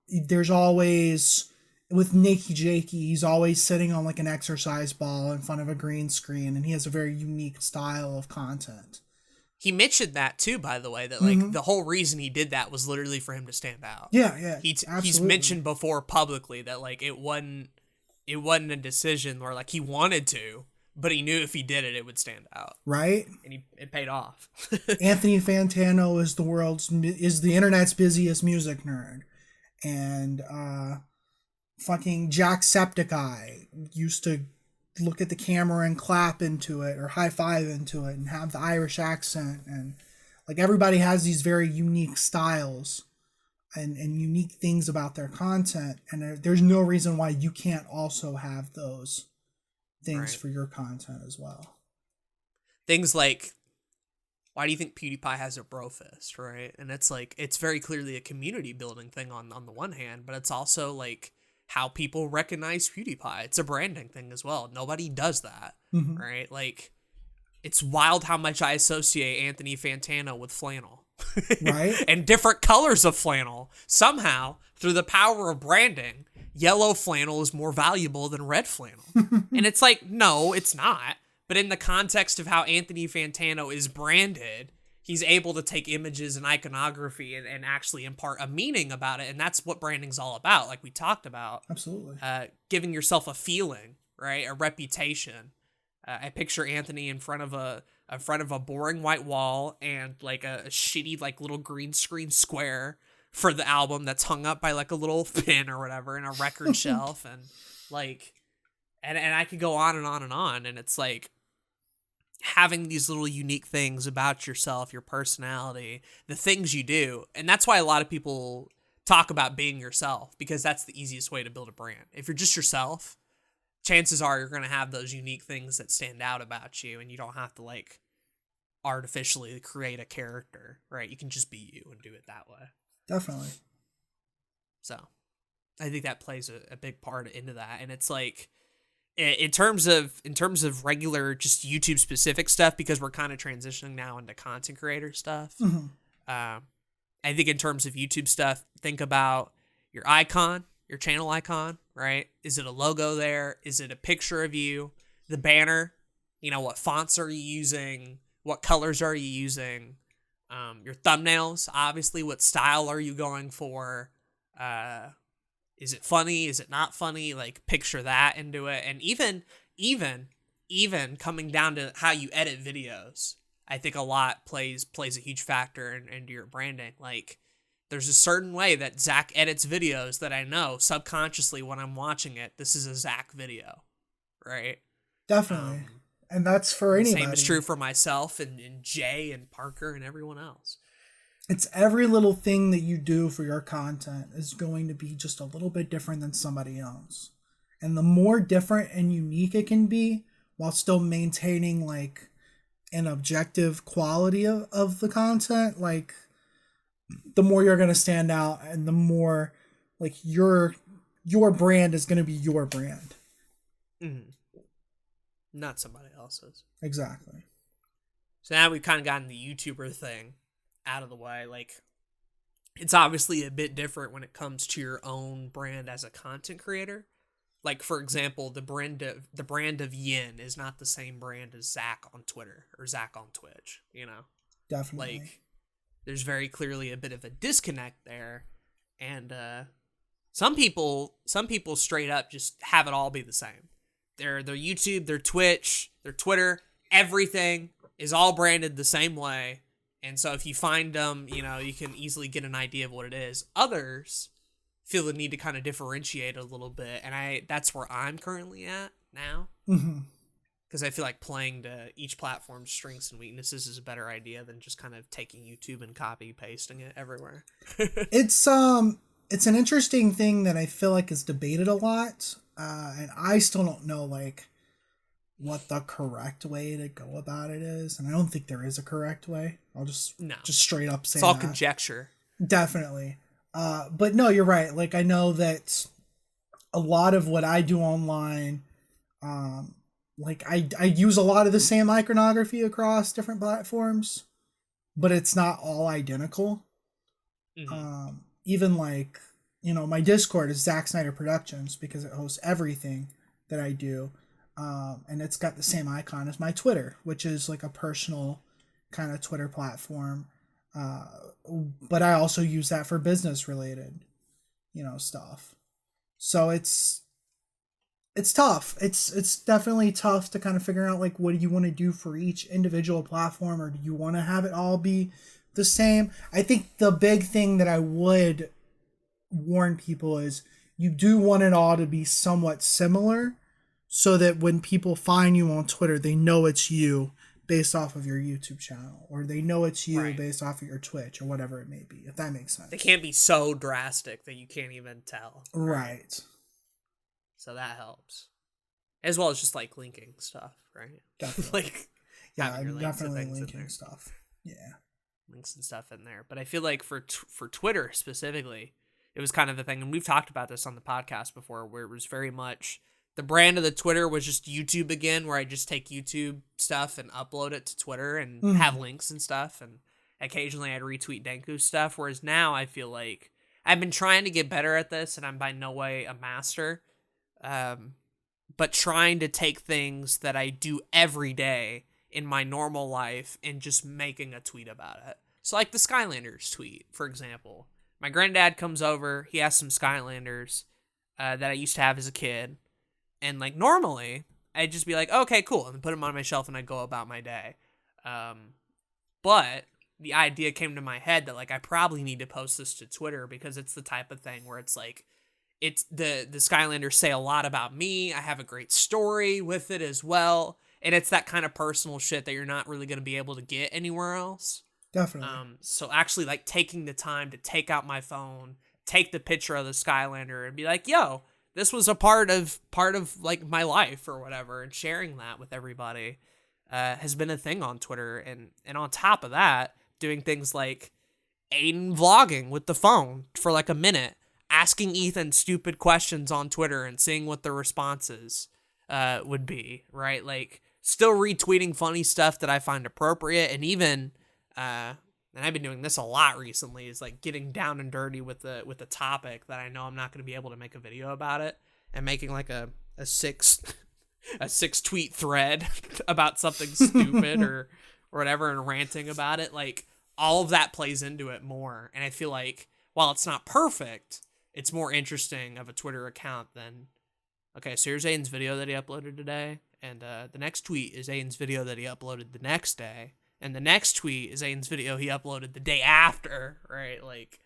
There's always, with Nakey Jakey, he's always sitting on like an exercise ball in front of a green screen, and he has a very unique style of content. He mentioned that too, by the way, that like the whole reason he did that was literally for him to stand out. Yeah, He's mentioned before publicly that like it wasn't a decision where like he wanted to, but he knew if he did it, it would stand out. Right? And it paid off. Anthony Fantano is the internet's busiest music nerd, and fucking Jacksepticeye used to look at the camera and clap into it or high five into it and have the Irish accent, and like everybody has these very unique styles and unique things about their content, and there's no reason why you can't also have those things for your content as well. Things like, why do you think PewDiePie has a bro fist, right? And it's like, it's very clearly a community building thing on the one hand, but it's also like how people recognize PewDiePie. It's a branding thing as well. Nobody does that, right? Like, it's wild how much I associate Anthony Fantano with flannel. Right? And different colors of flannel. Somehow, through the power of branding, yellow flannel is more valuable than red flannel. And it's like, no, it's not. But in the context of how Anthony Fantano is branded, he's able to take images and iconography and actually impart a meaning about it. And that's what branding's all about, like we talked about. Absolutely. Giving yourself a feeling, right? A reputation. I picture Anthony in front of a boring white wall and like a shitty like little green screen square for the album that's hung up by like a little pin or whatever in a record shelf, and like and I could go on and on and on, and it's like having these little unique things about yourself, your personality, the things you do. And that's why a lot of people talk about being yourself, because that's the easiest way to build a brand. If you're just yourself, chances are you're going to have those unique things that stand out about you, and you don't have to like artificially create a character, right? You can just be you and do it that way. Definitely. So I think that plays a big part into that. And it's like, in terms of regular just YouTube specific stuff, because we're kind of transitioning now into content creator stuff. I think in terms of YouTube stuff, think about your icon, your channel icon, right? Is it a logo there? Is it a picture of you? The banner, you know, what fonts are you using? What colors are you using? Your thumbnails, obviously, what style are you going for? Is it funny? Is it not funny? Like, picture that into it. And even even coming down to how you edit videos, I think a lot plays a huge factor into your branding. Like, there's a certain way that Zach edits videos that I know subconsciously when I'm watching it, this is a Zach video, right? Definitely. And that's for anybody. Same is true for myself and Jay and Parker and everyone else. It's every little thing that you do for your content is going to be just a little bit different than somebody else. And the more different and unique it can be, while still maintaining like an objective quality of the content, like the more you're going to stand out, and the more like your brand is going to be your brand. Mm-hmm. Not somebody else's. Exactly. So now we've kind of gotten the YouTuber thing out of the way. Like, it's obviously a bit different when it comes to your own brand as a content creator. Like, for example, the brand of Yin is not the same brand as Zach on Twitter or Zach on Twitch, you know? Definitely. Like, there's very clearly a bit of a disconnect there. And some people straight up just have it all be the same. Their YouTube, their Twitch, their Twitter, everything is all branded the same way. And so if you find them, you know, you can easily get an idea of what it is. Others feel the need to kind of differentiate a little bit. And that's where I'm currently at now. Mm-hmm. Because I feel like playing to each platform's strengths and weaknesses is a better idea than just kind of taking YouTube and copy pasting it everywhere. It's an interesting thing that I feel like is debated a lot. And I still don't know like what the correct way to go about it is. And I don't think there is a correct way. I'll just straight up say it's all that. Conjecture. Definitely. But no, you're right. Like, I know that a lot of what I do online, like I use a lot of the same iconography across different platforms, but it's not all identical. Mm-hmm. Even like, you know, my Discord is Zack Snyder Productions because it hosts everything that I do. And it's got the same icon as my Twitter, which is like a personal kind of Twitter platform. But I also use that for business related, you know, stuff. So it's tough. It's definitely tough to kind of figure out like, what do you want to do for each individual platform, or do you want to have it all be the same? I think the big thing that I would warn people is you do want it all to be somewhat similar, so that when people find you on Twitter, they know it's you based off of your YouTube channel, or they know it's you based off of your Twitch, or whatever it may be, if that makes sense. They can't be so drastic that you can't even tell. Right. So that helps. As well as just like linking stuff, right? Definitely. Like, yeah, I'm definitely linking stuff. Yeah. Links and stuff in there. But I feel like for Twitter specifically, it was kind of the thing, and we've talked about this on the podcast before, where it was very much the brand of the Twitter was just YouTube again, where I just take YouTube stuff and upload it to Twitter and have links and stuff. And occasionally I'd retweet Denku's stuff. Whereas now I feel like I've been trying to get better at this, and I'm by no way a master. But trying to take things that I do every day in my normal life and just making a tweet about it. So like the Skylanders tweet, for example. My granddad comes over, he has some Skylanders that I used to have as a kid. And like normally, I'd just be like, okay, cool, and put them on my shelf and I'd go about my day. But the idea came to my head that like I probably need to post this to Twitter, because it's the type of thing where it's like, it's the Skylanders say a lot about me. I have a great story with it as well. And it's that kind of personal shit that you're not really going to be able to get anywhere else. Definitely. So actually like taking the time to take out my phone, take the picture of the Skylander and be like, yo, this was a part of like my life or whatever, and sharing that with everybody has been a thing on Twitter. And on top of that, doing things like Aden vlogging with the phone for like a minute, asking Ethan stupid questions on Twitter and seeing what the responses would be, right? Like still retweeting funny stuff that I find appropriate, and even and I've been doing this a lot recently, is like getting down and dirty with the topic that I know I'm not going to be able to make a video about it, and making like a 6 tweet thread about something stupid or whatever, and ranting about it. Like all of that plays into it more, and I feel like while it's not perfect, it's more interesting of a Twitter account than, okay, so here's Aiden's video that he uploaded today, and the next tweet is Aiden's video that he uploaded the next day, and the next tweet is Aiden's video he uploaded the day after, right? Like,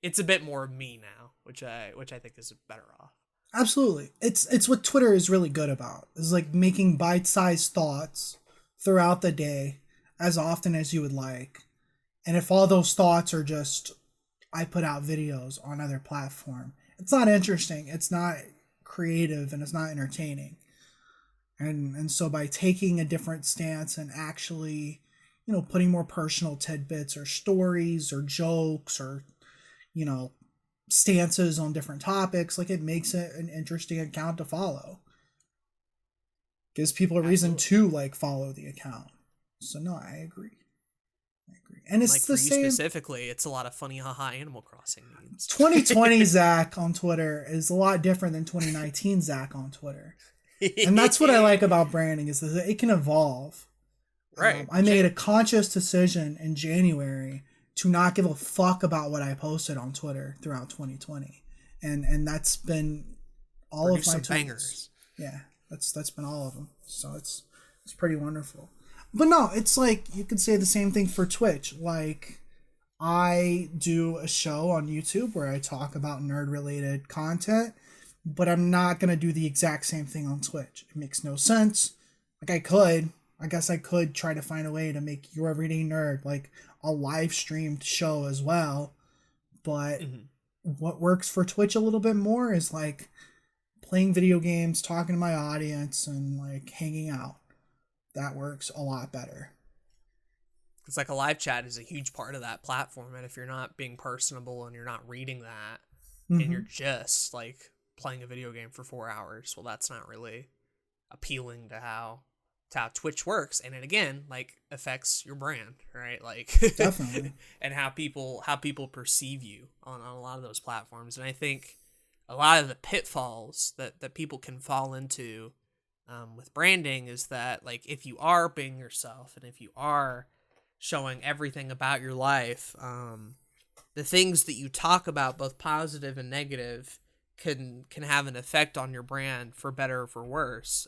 it's a bit more of me now, which I think is better off. Absolutely. It's what Twitter is really good about. Is like making bite-sized thoughts throughout the day as often as you would like. And if all those thoughts are just, I put out videos on other platform, it's not interesting. It's not creative, and it's not entertaining. And so by taking a different stance and actually, putting more personal tidbits or stories or jokes or, stances on different topics, like, it makes it an interesting account to follow. Gives people a reason to like follow the account. So no, I agree. And it's like the for you same. Specifically, it's a lot of funny haha Animal Crossing memes. 2020 Zach on Twitter is a lot different than 2019 Zach on Twitter. And that's what I like about branding, is that it can evolve. Right. I made a conscious decision in January to not give a fuck about what I posted on Twitter throughout 2020. And that's been all of my bangers. Yeah, that's been all of them. So it's pretty wonderful. But no, it's like, you could say the same thing for Twitch. Like, I do a show on YouTube where I talk about nerd-related content, but I'm not going to do the exact same thing on Twitch. It makes no sense. Like, I guess I could try to find a way to make Your Everyday Nerd like a live streamed show as well. But what works for Twitch a little bit more is like playing video games, talking to my audience, and like hanging out. That works a lot better. It's like a live chat is a huge part of that platform, and if you're not being personable and you're not reading that, and you're just like playing a video game for 4 hours, well, that's not really appealing to how Twitch works, and it again like affects your brand, right? Like, definitely. And how people perceive you on a lot of those platforms. And I think a lot of the pitfalls that people can fall into with branding is that, like, if you are being yourself and if you are showing everything about your life, the things that you talk about, both positive and negative, can have an effect on your brand for better or for worse.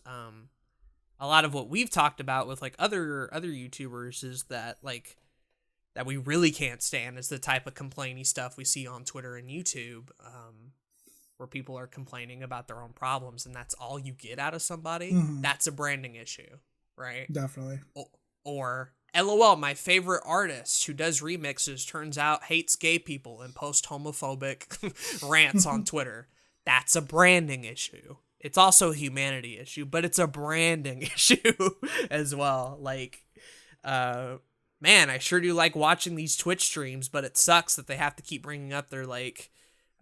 A lot of what we've talked about with like other YouTubers is that like that we really can't stand is the type of complainy stuff we see on Twitter and YouTube, where people are complaining about their own problems and that's all you get out of somebody. That's a branding issue, right? Definitely. Or LOL, my favorite artist who does remixes turns out hates gay people and posts homophobic rants on Twitter. That's a branding issue. It's also a humanity issue, but it's a branding issue as well. Like, man, I sure do like watching these Twitch streams, but it sucks that they have to keep bringing up their like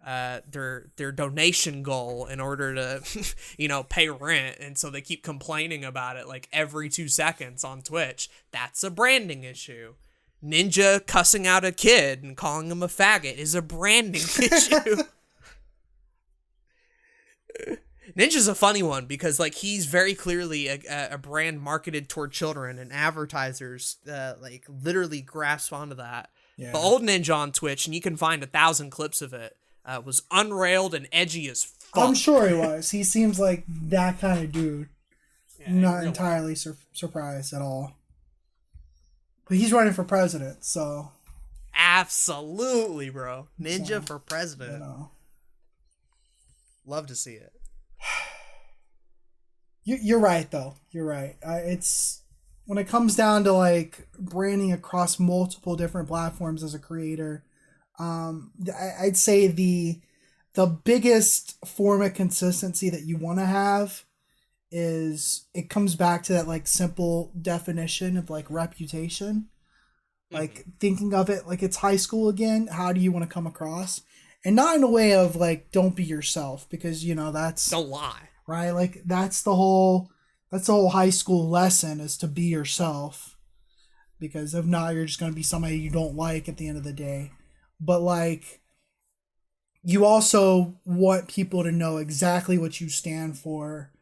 their donation goal in order to pay rent, and so they keep complaining about it like every 2 seconds on Twitch. That's a branding issue. Ninja cussing out a kid and calling him a faggot is a branding issue. Ninja's a funny one because like he's very clearly a brand marketed toward children, and advertisers like literally grasp onto that. Yeah. The old Ninja on Twitch, and you can find 1,000 clips of it, was unrailed and edgy as fuck. I'm sure he was. He seems like that kind of dude. Yeah, not entirely surprised at all. But he's running for president, so. Absolutely, bro. Ninja for president. Love to see it. You're right, though. You're right. It's when it comes down to like branding across multiple different platforms as a creator. I'd say the biggest form of consistency that you want to have is it comes back to that like simple definition of like reputation. Like thinking of it like it's high school again. How do you want to come across? And not in a way of like don't be yourself, because that's don't lie. Right? Like that's the whole high school lesson, is to be yourself, because if not, you're just going to be somebody you don't like at the end of the day. But like you also want people to know exactly what you stand for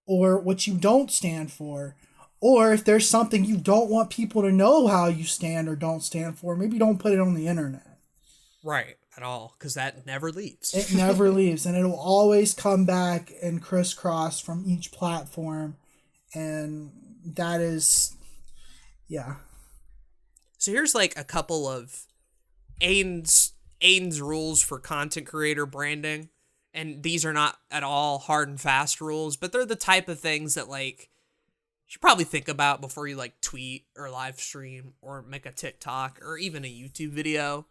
or what you don't stand for. Or if there's something you don't want people to know how you stand or don't stand for, maybe don't put it on the internet. Right. At all, because that never leaves. It never leaves, and it'll always come back and crisscross from each platform And that is, yeah. So here's like a couple of Aiden's rules for content creator branding. And these are not at all hard and fast rules, but they're the type of things that like you should probably think about before you like tweet or live stream or make a TikTok or even a YouTube video.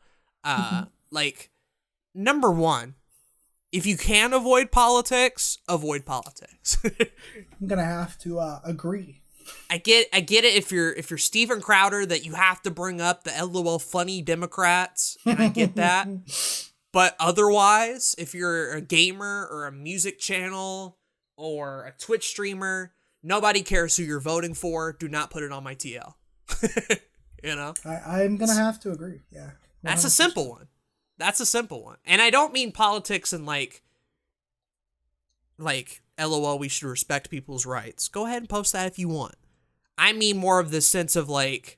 Like, number one, if you can avoid politics, avoid politics. I'm gonna have to agree. I get it if you're Steven Crowder that you have to bring up the LOL funny Democrats, and I get that. But otherwise, if you're a gamer or a music channel or a Twitch streamer, nobody cares who you're voting for. Do not put it on my TL. You know? I'm gonna have to agree. Yeah. 100%. That's a simple one. That's a simple one. And I don't mean politics and like LOL, we should respect people's rights. Go ahead and post that if you want. I mean more of the sense of like,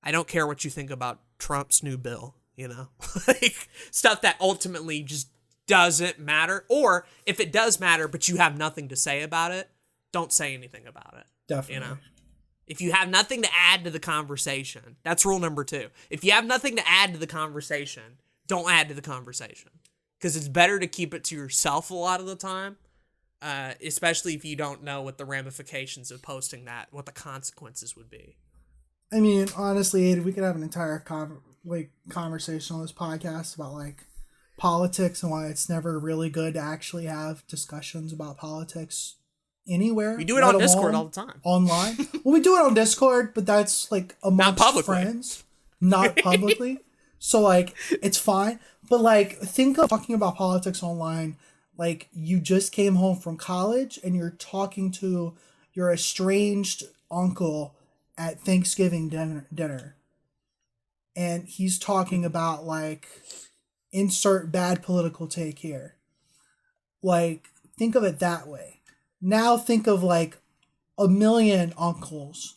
I don't care what you think about Trump's new bill, you know? Like stuff that ultimately just doesn't matter. Or if it does matter, but you have nothing to say about it, don't say anything about it. Definitely. You know? If you have nothing to add to the conversation, that's rule number 2. If you have nothing to add to the conversation, don't add to the conversation. Because it's better to keep it to yourself a lot of the time. Especially if you don't know what the ramifications of posting that, what the consequences would be. I mean, honestly, Aiden, we could have an entire conversation on this podcast about like politics and why it's never really good to actually have discussions about politics anywhere. We do it on Discord all the time. Online. Well, we do it on Discord, but that's like amongst friends, not publicly. So like, it's fine. But like, think of talking about politics online. Like, you just came home from college and you're talking to your estranged uncle at Thanksgiving dinner. And he's talking about, like, insert bad political take here. Like, think of it that way. Now think of, like, a million uncles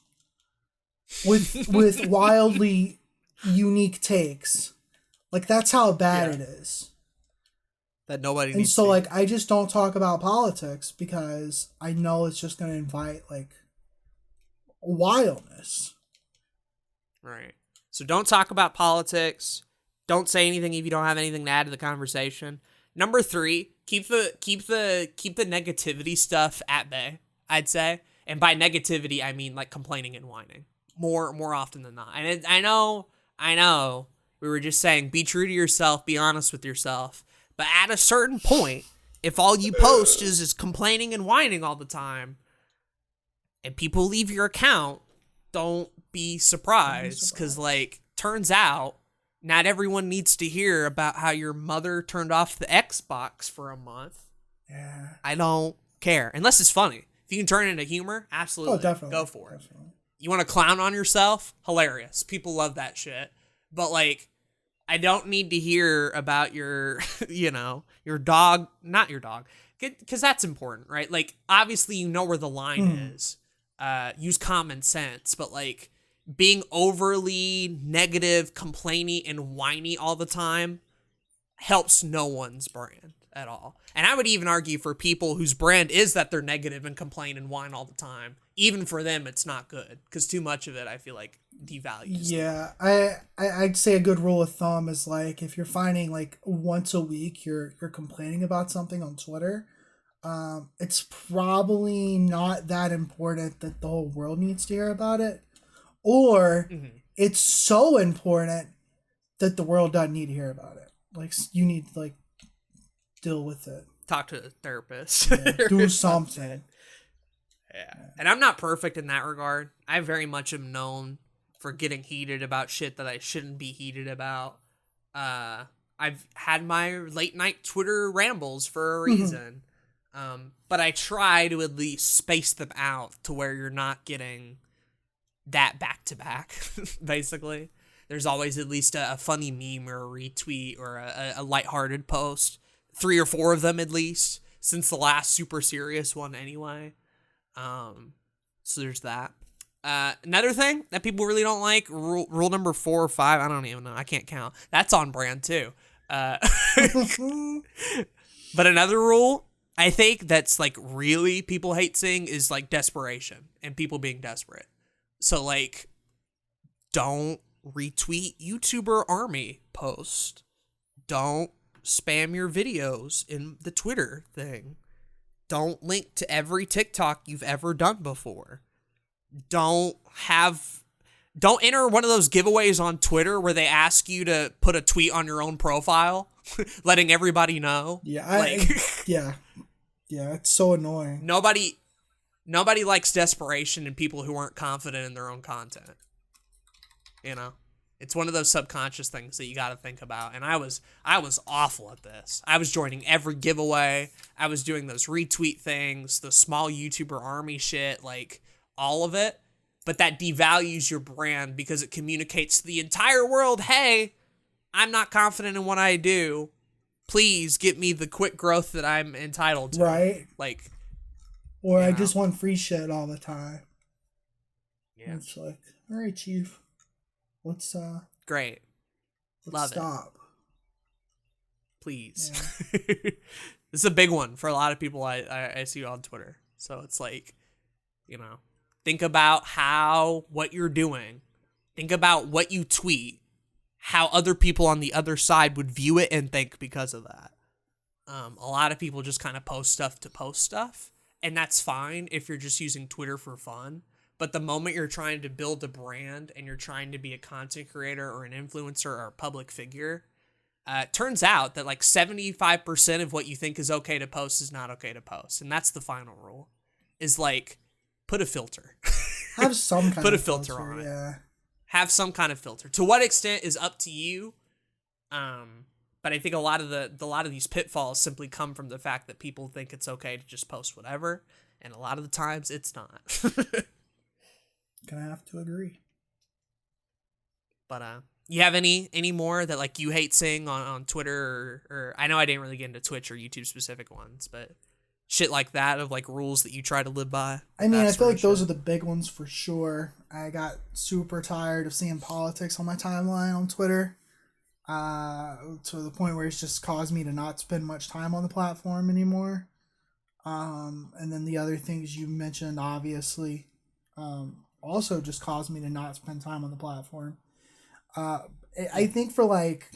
with wildly unique takes. Like, that's how bad it is. That nobody and needs so to. Like, I just don't talk about politics because I know it's just going to invite like wildness. Right. So don't talk about politics. Don't say anything if you don't have anything to add to the conversation. Number 3, keep the negativity stuff at bay, I'd say. And by negativity, I mean like complaining and whining more often than not. And I know we were just saying be true to yourself, be honest with yourself. But at a certain point, if all you post is complaining and whining all the time, and people leave your account, don't be surprised. Because, like, turns out, not everyone needs to hear about how your mother turned off the Xbox for a month. Yeah. I don't care. Unless it's funny. If you can turn it into humor, absolutely. Oh, definitely. Go for it. You want to clown on yourself? Hilarious. People love that shit. But, like, I don't need to hear about your, your dog, not your dog, because that's important, right? Like, obviously, you know where the line is. Use common sense, but like being overly negative, complaining, and whiny all the time helps no one's brand at all. And I would even argue for people whose brand is that they're negative and complain and whine all the time. Even for them, it's not good because too much of it, I feel like, devalues. Yeah, I'd say a good rule of thumb is like if you're finding like once a week you're complaining about something on Twitter, it's probably not that important that the whole world needs to hear about it, or it's so important that the world doesn't need to hear about it. Like you need to like deal with it. Talk to a therapist. Yeah, do something. Yeah. And I'm not perfect in that regard. I very much am known for getting heated about shit that I shouldn't be heated about. I've had my late night Twitter rambles for a reason. But I try to at least space them out to where you're not getting that back to back, basically. There's always at least a funny meme or a retweet or a lighthearted post. 3 or 4 of them at least, since the last super serious one anyway. So there's that. Another thing that people really don't like, rule number 4 or 5, I don't even know, I can't count. That's on brand too. But another rule, I think that's like really people hate seeing is like desperation and people being desperate. So like, don't retweet YouTuber army post. Don't spam your videos in the Twitter thing. Don't link to every TikTok you've ever done before. Don't enter one of those giveaways on Twitter where they ask you to put a tweet on your own profile, letting everybody know. Yeah, yeah, it's so annoying. Nobody likes desperation in people who aren't confident in their own content. You know? It's one of those subconscious things that you got to think about. And I was awful at this. I was joining every giveaway. I was doing those retweet things, the small YouTuber army shit, like all of it. But that devalues your brand because it communicates to the entire world, hey, I'm not confident in what I do. Please give me the quick growth that I'm entitled to. Right. Like, or I just want free shit all the time. Yeah. It's like, all right, Chief. Let's great. Love stop. Please. Yeah. This is a big one for a lot of people I see on Twitter. So it's like, you know, think about what you're doing. Think about what you tweet, how other people on the other side would view it and think because of that. A lot of people just kind of post stuff to post stuff, and that's fine if you're just using Twitter for fun. But the moment you're trying to build a brand and you're trying to be a content creator or an influencer or a public figure, it turns out that like 75% of what you think is okay to post is not okay to post. And that's the final rule, is like, put a filter. Have some kind put of a filter on it. Yeah. Have some kind of filter. To what extent is up to you. But I think a lot of these pitfalls simply come from the fact that people think it's okay to just post whatever. And a lot of the times it's not. Gonna have to agree. But you have any more that like you hate seeing on Twitter or I know I didn't really get into Twitch or YouTube specific ones, but shit like that of like rules that you try to live by? I mean, I feel like those are the big ones for sure. I got super tired of seeing politics on my timeline on Twitter, to the point where it's just caused me to not spend much time on the platform anymore. And then the other things you mentioned, obviously, also just caused me to not spend time on the platform. I think for like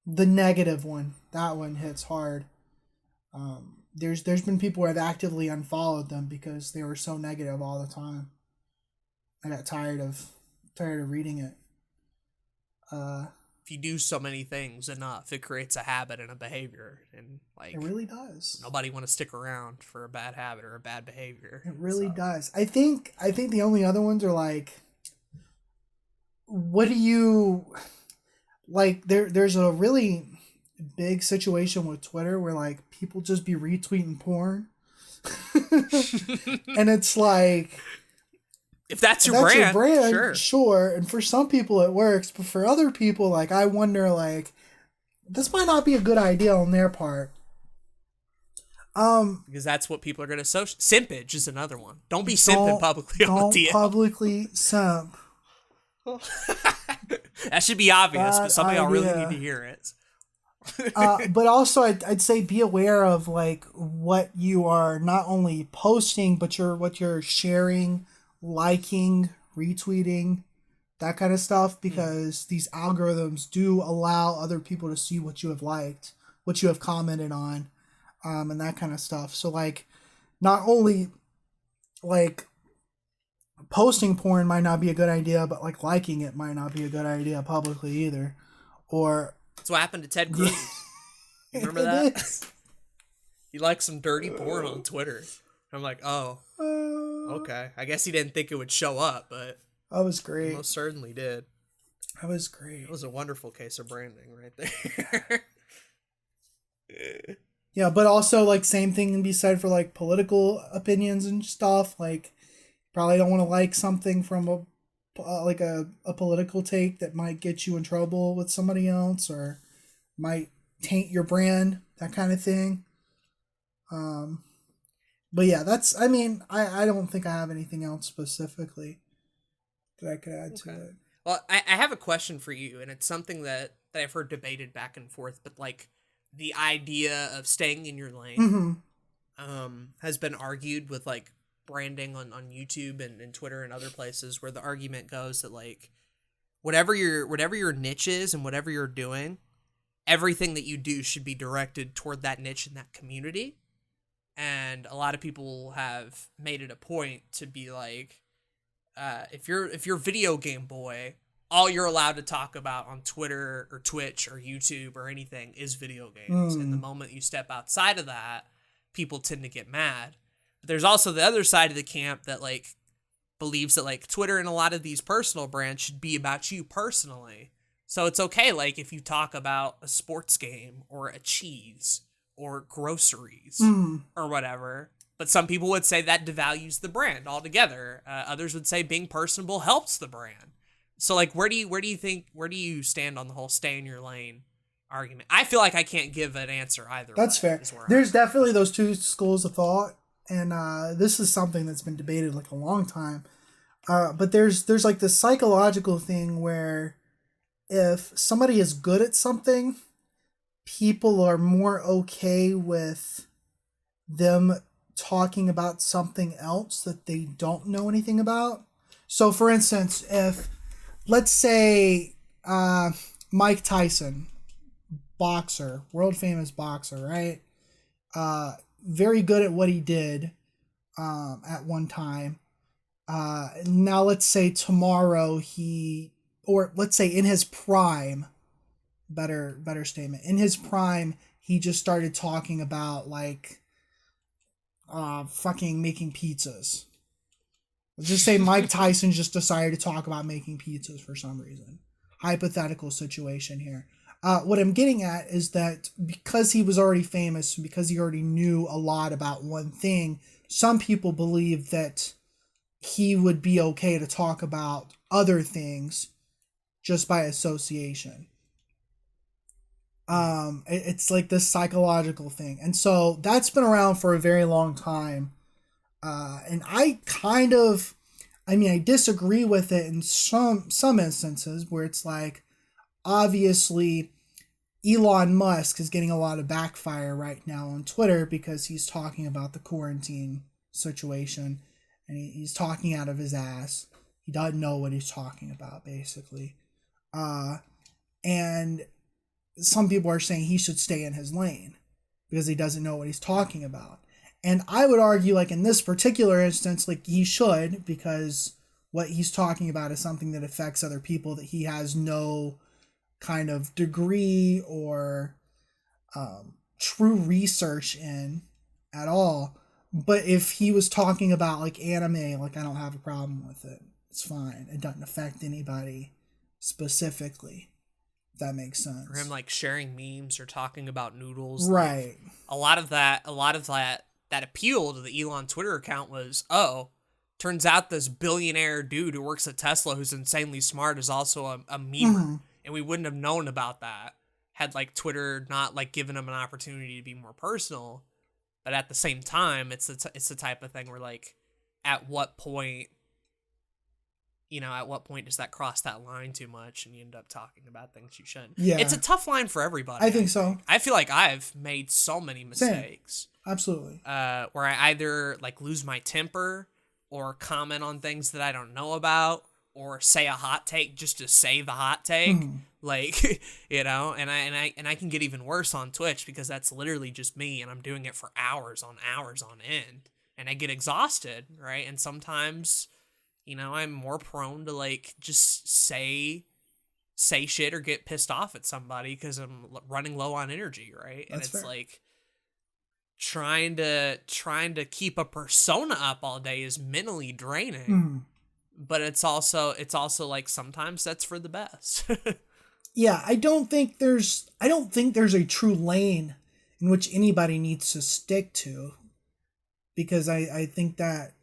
the negative one, that one hits hard. There's been people who have actively unfollowed them because they were so negative all the time. I got tired of reading it. If you do so many things enough, it creates a habit and a behavior, and like it really does. Nobody want to stick around for a bad habit or a bad behavior. It really does. I think the only other ones are like, what do you like? There's a really big situation with Twitter where like people just be retweeting porn, and it's like, if that's your brand, sure. And for some people it works, but for other people, like, I wonder, like, this might not be a good idea on their part. Because that's what people are going to associate. Simpage is another one. Don't be simping publicly on the DM. Don't publicly simp. That should be obvious, but some of y'all really need to hear it. But also, I'd say be aware of like what you are not only posting, but what you're sharing, liking, retweeting, that kind of stuff, because these algorithms do allow other people to see what you have liked, what you have commented on, and that kind of stuff. So like, not only like posting porn might not be a good idea, but like liking it might not be a good idea publicly either. Or that's what happened to Ted Cruz. You remember that? He liked some dirty porn on Twitter. I'm like, oh, okay. I guess he didn't think it would show up, but that was great. He most certainly did. That was great. It was a wonderful case of branding right there. Yeah, but also like same thing can be said for like political opinions and stuff. Like, probably don't want to like something from a political take that might get you in trouble with somebody else or might taint your brand, that kind of thing. But yeah, I don't think I have anything else specifically that I could add to it. Well, I have a question for you, and it's something that I've heard debated back and forth, but like the idea of staying in your lane. Mm-hmm. has been argued with like branding on YouTube and Twitter and other places, where the argument goes that like whatever your niche is and whatever you're doing, everything that you do should be directed toward that niche and that community. And a lot of people have made it a point to be like, if you're video game boy, all you're allowed to talk about on Twitter or Twitch or YouTube or anything is video games. And the moment you step outside of that, people tend to get mad. But there's also the other side of the camp that like believes that like Twitter and a lot of these personal brands should be about you personally. So it's okay, like, if you talk about a sports game or a cheese or groceries or whatever. But some people would say that devalues the brand altogether. Others would say being personable helps the brand. So, like, where do you stand on the whole stay in your lane argument? I feel like I can't give an answer either. That's fair. There's definitely those two schools of thought, and this is something that's been debated like a long time. But there's like this psychological thing where if somebody is good at something, people are more okay with them talking about something else that they don't know anything about. So, for instance, if, let's say, Mike Tyson, boxer, world famous boxer, right? Very good at what he did at one time. Now, let's say tomorrow let's say in his prime, better statement, in his prime, he just started talking about like fucking making pizzas. Let's just say Mike Tyson just decided to talk about making pizzas for some reason. Hypothetical situation here. What I'm getting at is that because he was already famous, because he already knew a lot about one thing, some people believe that he would be okay to talk about other things just by association. It's like this psychological thing. And so that's been around for a very long time. And I disagree with it in some instances where it's like, obviously Elon Musk is getting a lot of backfire right now on Twitter because he's talking about the quarantine situation and he's talking out of his ass. He doesn't know what he's talking about, basically. And some people are saying he should stay in his lane because he doesn't know what he's talking about. And I would argue, like, in this particular instance, like, he should, because what he's talking about is something that affects other people that he has no kind of degree or true research in at all. But if he was talking about, like, anime, like, I don't have a problem with it. It's fine. It doesn't affect anybody specifically. If that makes sense. Or him like sharing memes or talking about noodles. Right. Like, a lot of that appeal to the Elon Twitter account was, turns out this billionaire dude who works at Tesla who's insanely smart is also a memer. And we wouldn't have known about that had like Twitter not like given him an opportunity to be more personal. But at the same time, it's the type of thing where like, at what point does that cross that line too much and you end up talking about things you shouldn't? Yeah. It's a tough line for everybody. I think so. I feel like I've made so many mistakes. Same. Absolutely. Where I either like lose my temper or comment on things that I don't know about or say a hot take just to say the hot take. Like, and I can get even worse on Twitch because that's literally just me and I'm doing it for hours on end and I get exhausted, right? And sometimes, I'm more prone to like just say shit or get pissed off at somebody because I'm running low on energy, right? And it's fair. Like trying to keep a persona up all day is mentally draining. But it's also like sometimes that's for the best. Yeah, I don't think there's a true lane in which anybody needs to stick to, because I think that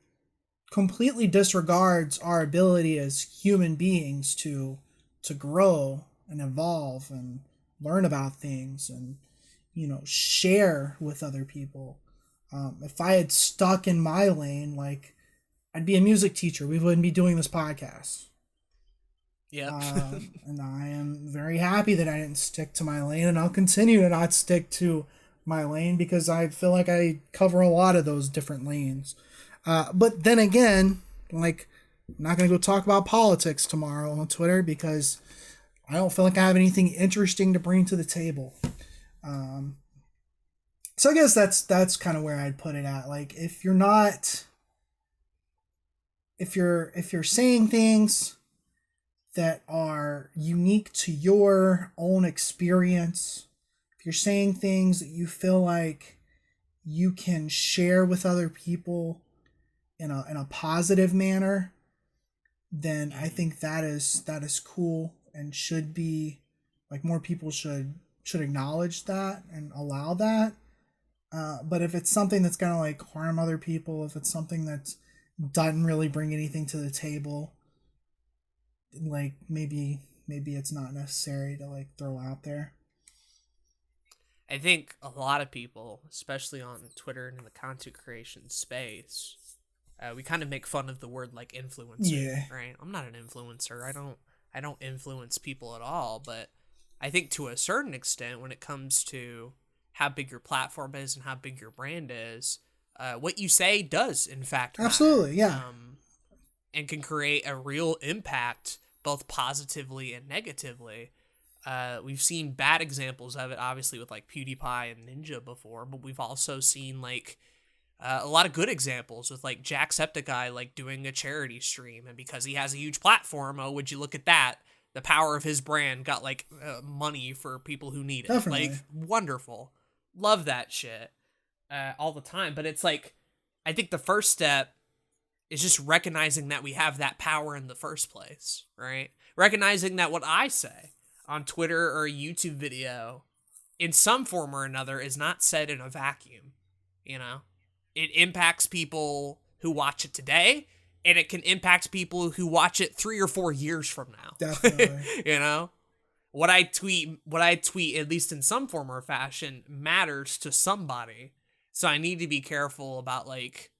completely disregards our ability as human beings to grow and evolve and learn about things and share with other people. If I had stuck in my lane, like, I'd be a music teacher. We wouldn't be doing this podcast. Yeah. And I am very happy that I didn't stick to my lane, and I'll continue to not stick to my lane because I feel like I cover a lot of those different lanes. But then again, like, I'm not going to go talk about politics tomorrow on Twitter because I don't feel like I have anything interesting to bring to the table. So I guess that's kind of where I'd put it at. Like, if you're saying things that are unique to your own experience, if you're saying things that you feel like you can share with other people in a positive manner, then I think that is cool and should be, like, more people should acknowledge that and allow that. But if it's something that's gonna like harm other people, if it's something that doesn't really bring anything to the table, like maybe it's not necessary to like throw out there. I think a lot of people, especially on Twitter and in the content creation space, we kind of make fun of the word like influencer, Yeah. right? I'm not an influencer. I don't influence people at all, but I think to a certain extent, when it comes to how big your platform is and how big your brand is, what you say does in fact matter. Absolutely, yeah. And can create a real impact both positively and negatively. We've seen bad examples of it, obviously, with like PewDiePie and Ninja before, but we've also seen like a lot of good examples with like Jacksepticeye like doing a charity stream, and because he has a huge platform, oh, would you look at that? The power of his brand got like money for people who need it. Definitely. Like, wonderful. Love that shit all the time. But it's like, I think the first step is just recognizing that we have that power in the first place, right? Recognizing that what I say on Twitter or a YouTube video in some form or another is not said in a vacuum, you know? It impacts people who watch it today, and it can impact people who watch it 3 or 4 years from now. Definitely. You know? What I tweet, at least in some form or fashion, matters to somebody. So I need to be careful about like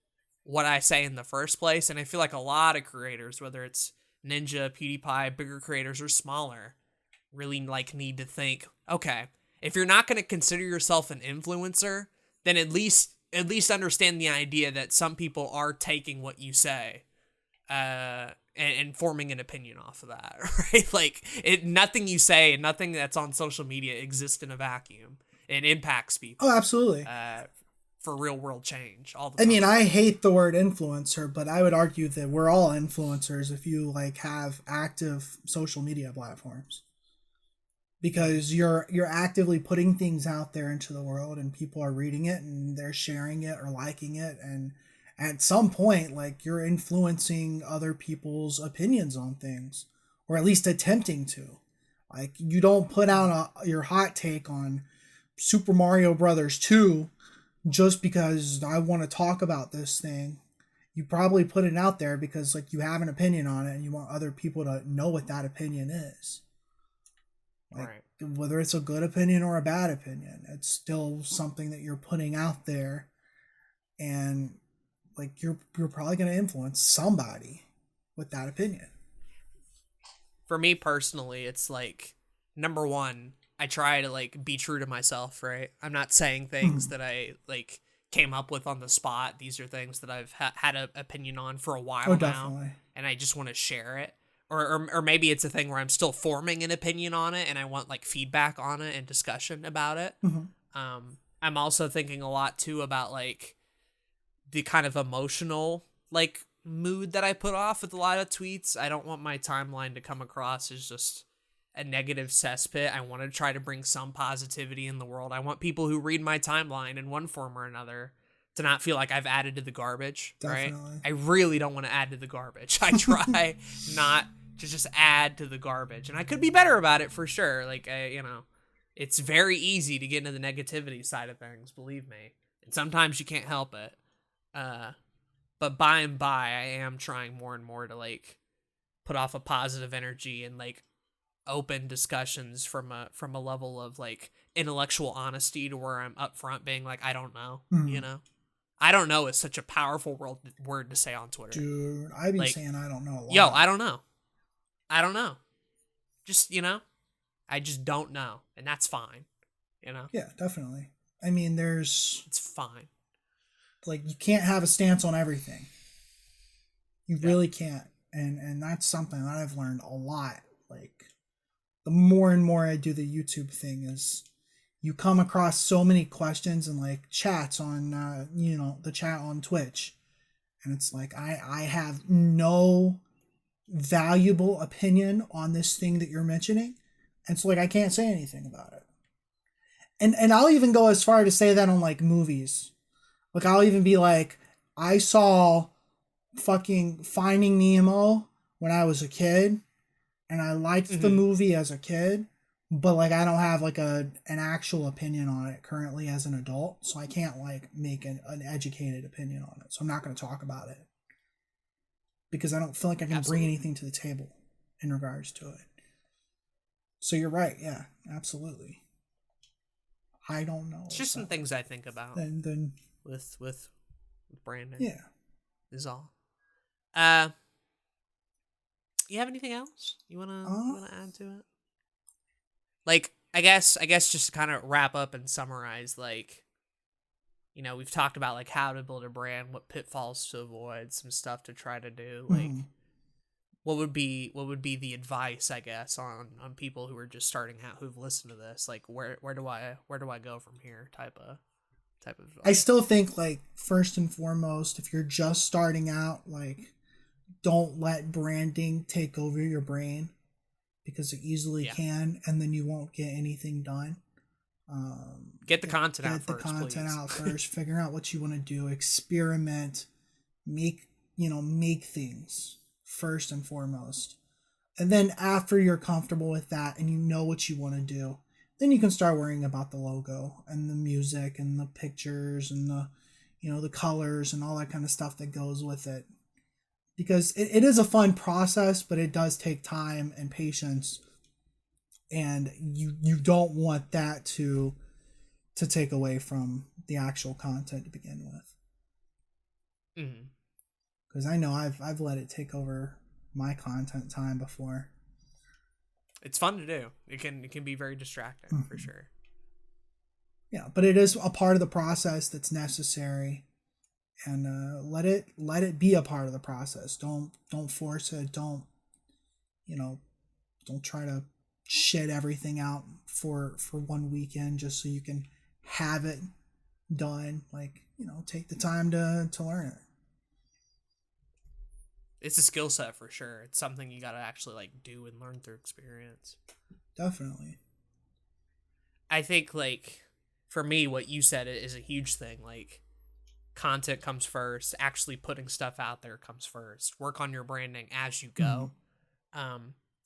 what I say in the first place. And I feel like a lot of creators, whether it's Ninja, PewDiePie, bigger creators or smaller, really like need to think, okay, if you're not going to consider yourself an influencer, then at least understand the idea that some people are taking what you say and forming an opinion off of that, right? Like, nothing you say and nothing that's on social media exists in a vacuum. It impacts people. Oh, absolutely. For real world change all the time. I mean, I hate the word influencer, but I would argue that we're all influencers if you like have active social media platforms, because you're actively putting things out there into the world and people are reading it and they're sharing it or liking it, and at some point, like, you're influencing other people's opinions on things, or at least attempting to. Like, you don't put out your hot take on Super Mario Brothers 2 just because I want to talk about this thing. You probably put it out there because like you have an opinion on it and you want other people to know what that opinion is. Like, right. Whether it's a good opinion or a bad opinion, it's still something that you're putting out there, and like you're probably going to influence somebody with that opinion. For me personally, it's like, number one, I try to like be true to myself, right? I'm not saying things that I like came up with on the spot. These are things that I've had an opinion on for a while now, and I just want to share it. Or maybe it's a thing where I'm still forming an opinion on it and I want like feedback on it and discussion about it. I'm also thinking a lot too about like the kind of emotional like mood that I put off with a lot of tweets. I don't want my timeline to come across as just a negative cesspit. I want to try to bring some positivity in the world. I want people who read my timeline in one form or another to not feel like I've added to the garbage. Definitely. Right? I really don't want to add to the garbage. I try not to just add to the garbage, and I could be better about it for sure. Like, it's very easy to get into the negativity side of things, believe me, and sometimes you can't help it. But by and by, I am trying more and more to like put off a positive energy and like open discussions from a level of like intellectual honesty, to where I'm upfront being like, I don't know, I don't know is such a powerful word to say on Twitter. Dude, I be like, saying I don't know a lot. Yo, I don't know. Just, I just don't know, and that's fine, Yeah, definitely. I mean, there's It's fine. like you can't have a stance on everything. You Yeah. really can't. And that's something that I've learned a lot. Like the more and more I do the YouTube thing is you come across so many questions and like chats on the chat on Twitch. And it's like I have no valuable opinion on this thing that you're mentioning. And so like I can't say anything about it. And I'll even go as far to say that on like movies. Like I'll even be like, I saw fucking Finding Nemo when I was a kid, and I liked the movie as a kid, but like I don't have like an actual opinion on it currently as an adult, so I can't like make an educated opinion on it. So I'm not going to talk about it because I don't feel like I can bring anything to the table in regards to it. So you're right, yeah, absolutely. I don't know. It's just some things I think about. Then with Brandon. Yeah. Is all. You have anything else you wanna add to it? Like, I guess just to kind of wrap up and summarize, like, you know, we've talked about like how to build a brand, what pitfalls to avoid, some stuff to try to do. Like, what would be the advice, I guess, on people who are just starting out, who've listened to this? Like, where do I go from here? Type of advice. I still think like first and foremost, if you're just starting out, like don't let branding take over your brain because it easily can, and then you won't get anything done. Get the content out first. Get the content please. out first. Figure out what you want to do. Experiment. Make things first and foremost. And then after you're comfortable with that and you know what you want to do, then you can start worrying about the logo and the music and the pictures and the colors and all that kind of stuff that goes with it. Because it is a fun process, but it does take time and patience. And you don't want that to take away from the actual content to begin with. Because I know I've let it take over my content time before. It's fun to do. It can be very distracting for sure. Yeah, but it is a part of the process that's necessary, and let it be a part of the process. Don't force it. Don't try to shit everything out for one weekend just so you can have it done. Like, take the time to learn it. It's a skill set for sure. It's something you got to actually like do and learn through experience. Definitely. I think like for me, what you said is a huge thing. Like, content comes first. Actually putting stuff out there comes first. Work on your branding as you go.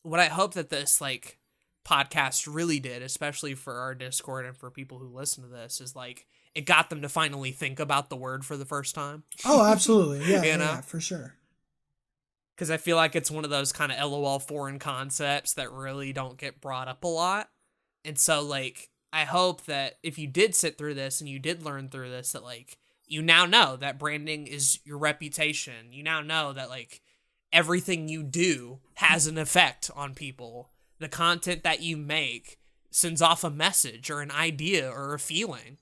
What I hope that this like podcast really did, especially for our Discord and for people who listen to this, is like it got them to finally think about the word for the first time. Oh, absolutely. Yeah, yeah, for sure. Because I feel like it's one of those kind of LOL foreign concepts that really don't get brought up a lot. And so, like, I hope that if you did sit through this and you did learn through this, that, like, you now know that branding is your reputation. You now know that, like, everything you do has an effect on people. The content that you make sends off a message or an idea or a feeling.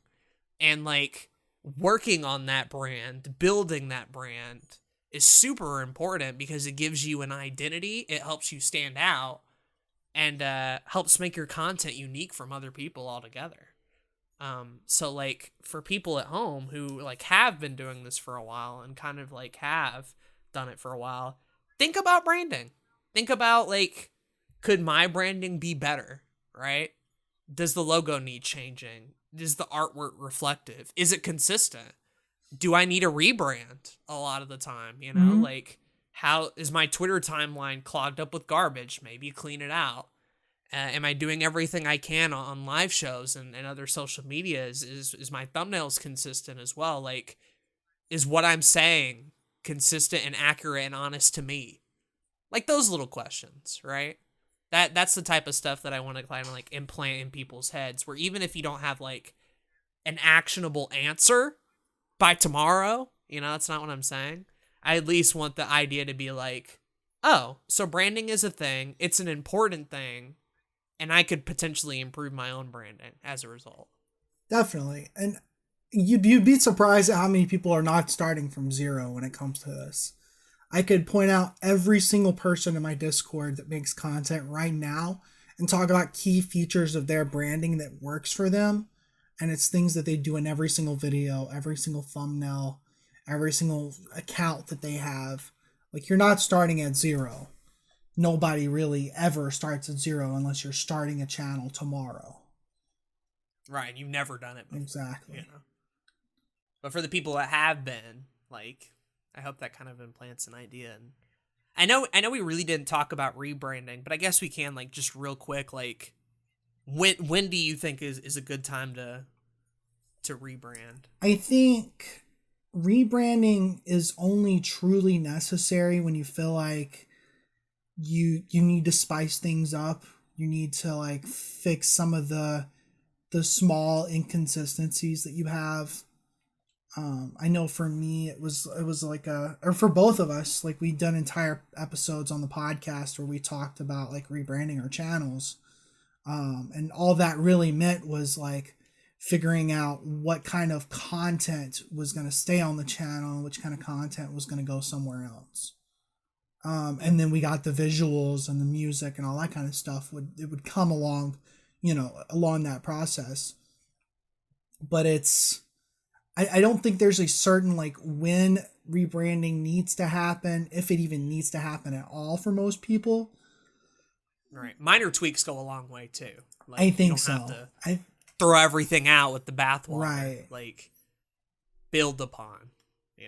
And, like, working on that brand, building that brand is super important because it gives you an identity. It helps you stand out and helps make your content unique from other people altogether. So like for people at home who like have been doing this for a while and kind of like have done it for a while, think about branding. Think about like, could my branding be better, right? Does the logo need changing? Is the artwork reflective? Is it consistent? Do I need a rebrand a lot of the time? Like, how is my Twitter timeline clogged up with garbage? Maybe clean it out. Am I doing everything I can on live shows and other social media? Is my thumbnails consistent as well? Like, is what I'm saying consistent and accurate and honest to me? Like those little questions, right? That's the type of stuff that I want to kind of like implant in people's heads, where even if you don't have like an actionable answer by tomorrow, that's not what I'm saying. I at least want the idea to be like, oh, so branding is a thing. It's an important thing. And I could potentially improve my own branding as a result. Definitely. And you'd be surprised at how many people are not starting from zero when it comes to this. I could point out every single person in my Discord that makes content right now and talk about key features of their branding that works for them. And it's things that they do in every single video, every single thumbnail, every single account that they have. Like, you're not starting at zero. Nobody really ever starts at zero unless you're starting a channel tomorrow. Right, you've never done it before. Exactly. You know? But for the people that have been, like, I hope that kind of implants an idea. And I know we really didn't talk about rebranding, but I guess we can, like, just real quick, like, when do you think is a good time to rebrand? I think rebranding is only truly necessary when you feel like you need to spice things up. You need to, like, fix some of the small inconsistencies that you have. I know for me it was like or for both of us, like, we'd done entire episodes on the podcast where we talked about, like, rebranding our channels. And all that really meant was, like, figuring out what kind of content was going to stay on the channel and which kind of content was going to go somewhere else. And then we got the visuals and the music and all that kind of stuff would come along, along that process. But I don't think there's a certain, like, when rebranding needs to happen, if it even needs to happen at all for most people. Right. Minor tweaks go a long way too. Like, I think you don't so. have to throw everything out with the bathwater. Right. Like, build upon.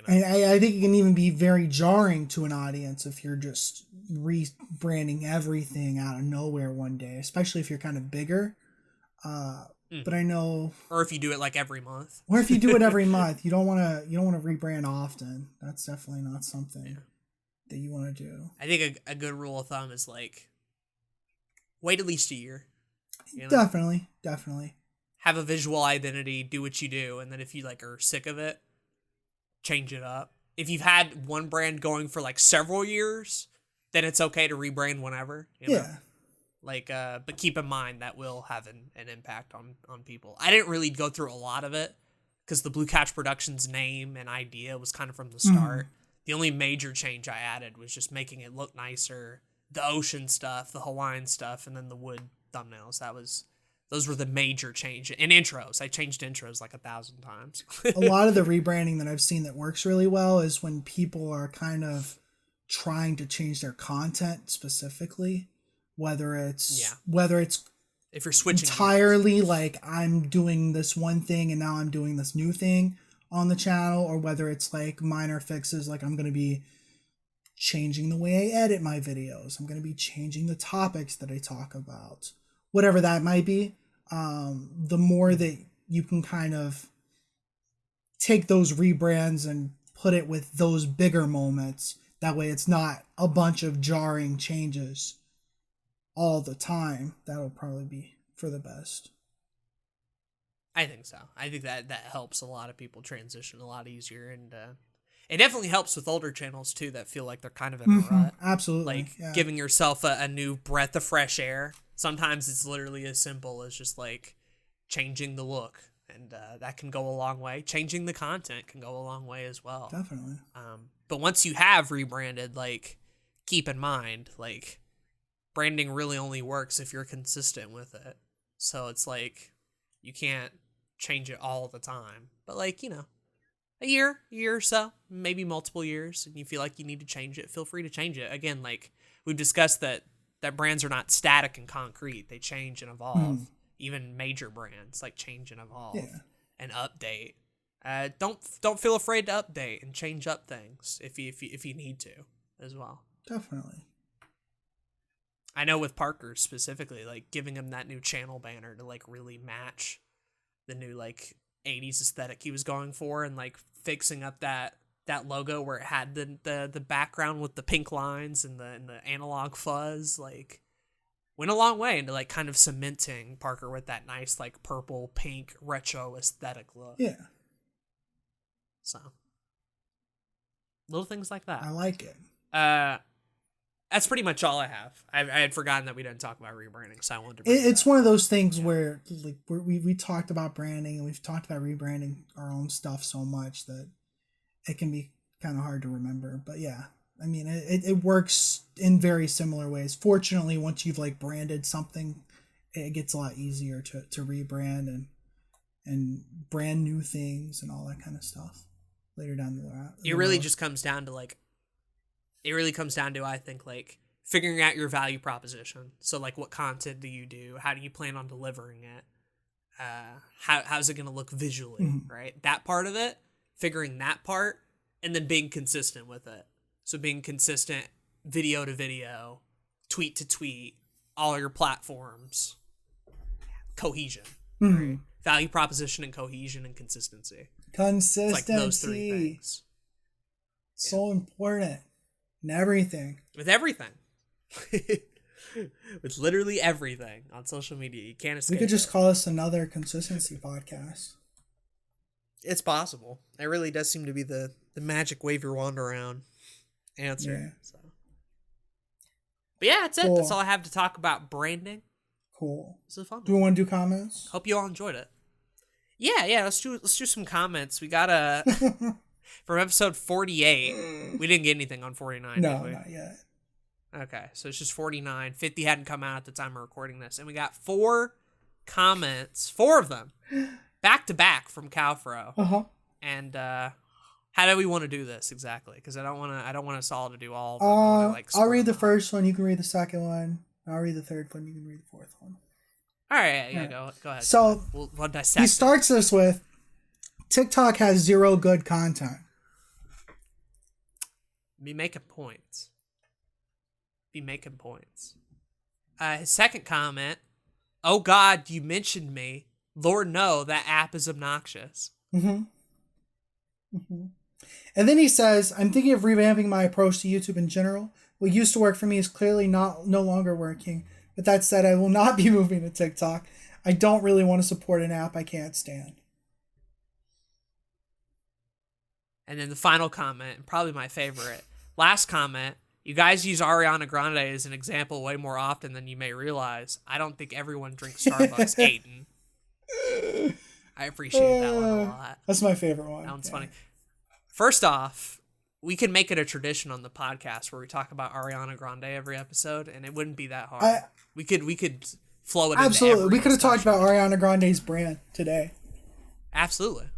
And I think it can even be very jarring to an audience if you're just rebranding everything out of nowhere one day, especially if you're kind of bigger. But I know, or if you do it like every month, or if you do it every month, you don't want to rebrand often. That's definitely not something that you want to do. I think a good rule of thumb is, like, wait at least a year. Definitely. Have a visual identity, do what you do, and then if you, like, are sick of it, change it up. If you've had one brand going for, like, several years, then it's okay to rebrand whenever. You know? Like, but keep in mind that will have an impact on people. I didn't really go through a lot of it because the Blue Couch Productions name and idea was kind of from the start. The only major change I added was just making it look nicer. The ocean stuff, the Hawaiian stuff, and then the wood thumbnails. Those were the major change. And intros. I changed intros like 1,000 times. A lot of the rebranding that I've seen that works really well is when people are kind of trying to change their content specifically. Whether it's if you're switching entirely gears. Like, I'm doing this one thing and now I'm doing this new thing on the channel, or whether it's, like, minor fixes, like, I'm going to be changing the way I edit my videos, I'm going to be changing the topics that I talk about, whatever that might be. The more that you can kind of take those rebrands and put it with those bigger moments, that way it's not a bunch of jarring changes all the time, that'll probably be for the best. I think so. I think that helps a lot of people transition a lot easier, and it definitely helps with older channels too that feel like they're kind of in a rut. Absolutely. Like, giving yourself a new breath of fresh air. Sometimes it's literally as simple as just, like, changing the look, and that can go a long way. Changing the content can go a long way as well. Definitely. But once you have rebranded, like, keep in mind, like, branding really only works if you're consistent with it. So it's like, you can't change it all the time. But, like, a year or so, maybe multiple years, and you feel like you need to change it, feel free to change it. Again, like, we've discussed that brands are not static and concrete. They change and evolve. Even major brands, like, change and evolve and update. Don't feel afraid to update and change up things if you need to as well. Definitely. I know with Parker specifically, like, giving him that new channel banner to, like, really match the new, like, 80s aesthetic he was going for, and, like, fixing up that logo where it had the background with the pink lines and the analog fuzz, like, went a long way into, like, kind of cementing Parker with that nice, like, purple pink retro aesthetic look. Yeah. So little things like that. I like it. That's pretty much all I have. I had forgotten that we didn't talk about rebranding, so I wanted to bring It's one of those things where like we talked about branding and we've talked about rebranding our own stuff so much that it can be kind of hard to remember. But yeah, I mean, it works in very similar ways. Fortunately, once you've like branded something, it gets a lot easier to rebrand and brand new things and all that kind of stuff later down the line. It really just comes down to like, I think, like figuring out your value proposition. So like, what content do you do? How do you plan on delivering it? How's it going to look visually, right? That part of it, figuring that part, and then being consistent with it. So being consistent video to video, tweet to tweet, all your platforms, cohesion, right? Value proposition and cohesion and consistency. Consistency. It's like those three things. So important in everything. With everything. With literally everything on social media. You can't escape. We could just call this another consistency podcast. It's possible. It really does seem to be the magic wave your wand around answer. Yeah. So. But yeah, that's it. Cool. That's all I have to talk about branding. Cool. This is fun. Do we want to do comments? Hope you all enjoyed it. Yeah. Let's do some comments. We got from episode 48. We didn't get anything on 49. No, did we? not yet. Okay, so it's just 49. 50 hadn't come out at the time of recording this, and we got 4 comments, 4 of them, back to back from Calfro. And how do we want to do this exactly? Because I don't want us all to do all of them. I'll read the first one. You can read the second one. I'll read the third one. You can read the fourth one. All right, yeah. Go ahead. So we'll dissect. He starts this with, TikTok has 0 good content. Be making points. His second comment, oh God, you mentioned me. Lord, no, that app is obnoxious. And then he says, I'm thinking of revamping my approach to YouTube in general. What used to work for me is clearly no longer working. But that said, I will not be moving to TikTok. I don't really want to support an app I can't stand. And then the final comment, and probably my favorite, last comment, you guys use Ariana Grande as an example way more often than you may realize. I don't think everyone drinks Starbucks, Aiden. I appreciate that one a lot. That's my favorite one. That one's funny. First off, we can make it a tradition on the podcast where we talk about Ariana Grande every episode, and it wouldn't be that hard. We could flow it absolutely. into We could have talked about Ariana Grande's brand today. Absolutely.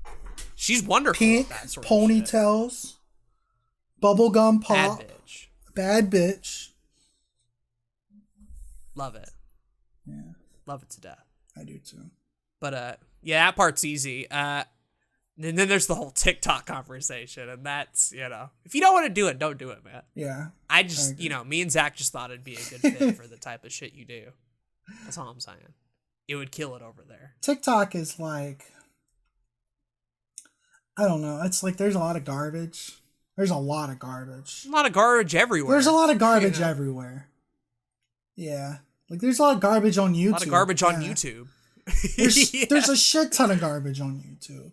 She's wonderful. Pink at that sort ponytails, of shit. bubblegum pop, bad bitch. Love it. Yeah. Love it to death. I do too. But yeah, that part's easy. And then there's the whole TikTok conversation, and that's, if you don't want to do it, don't do it, man. Yeah. I just, me and Zach just thought it'd be a good fit for the type of shit you do. That's all I'm saying. It would kill it over there. TikTok is like, I don't know. It's like there's a lot of garbage. There's a lot of garbage. A lot of garbage everywhere. There's a lot of garbage everywhere. Yeah. Like there's a lot of garbage on YouTube. A lot of garbage on YouTube. There's a shit ton of garbage on YouTube.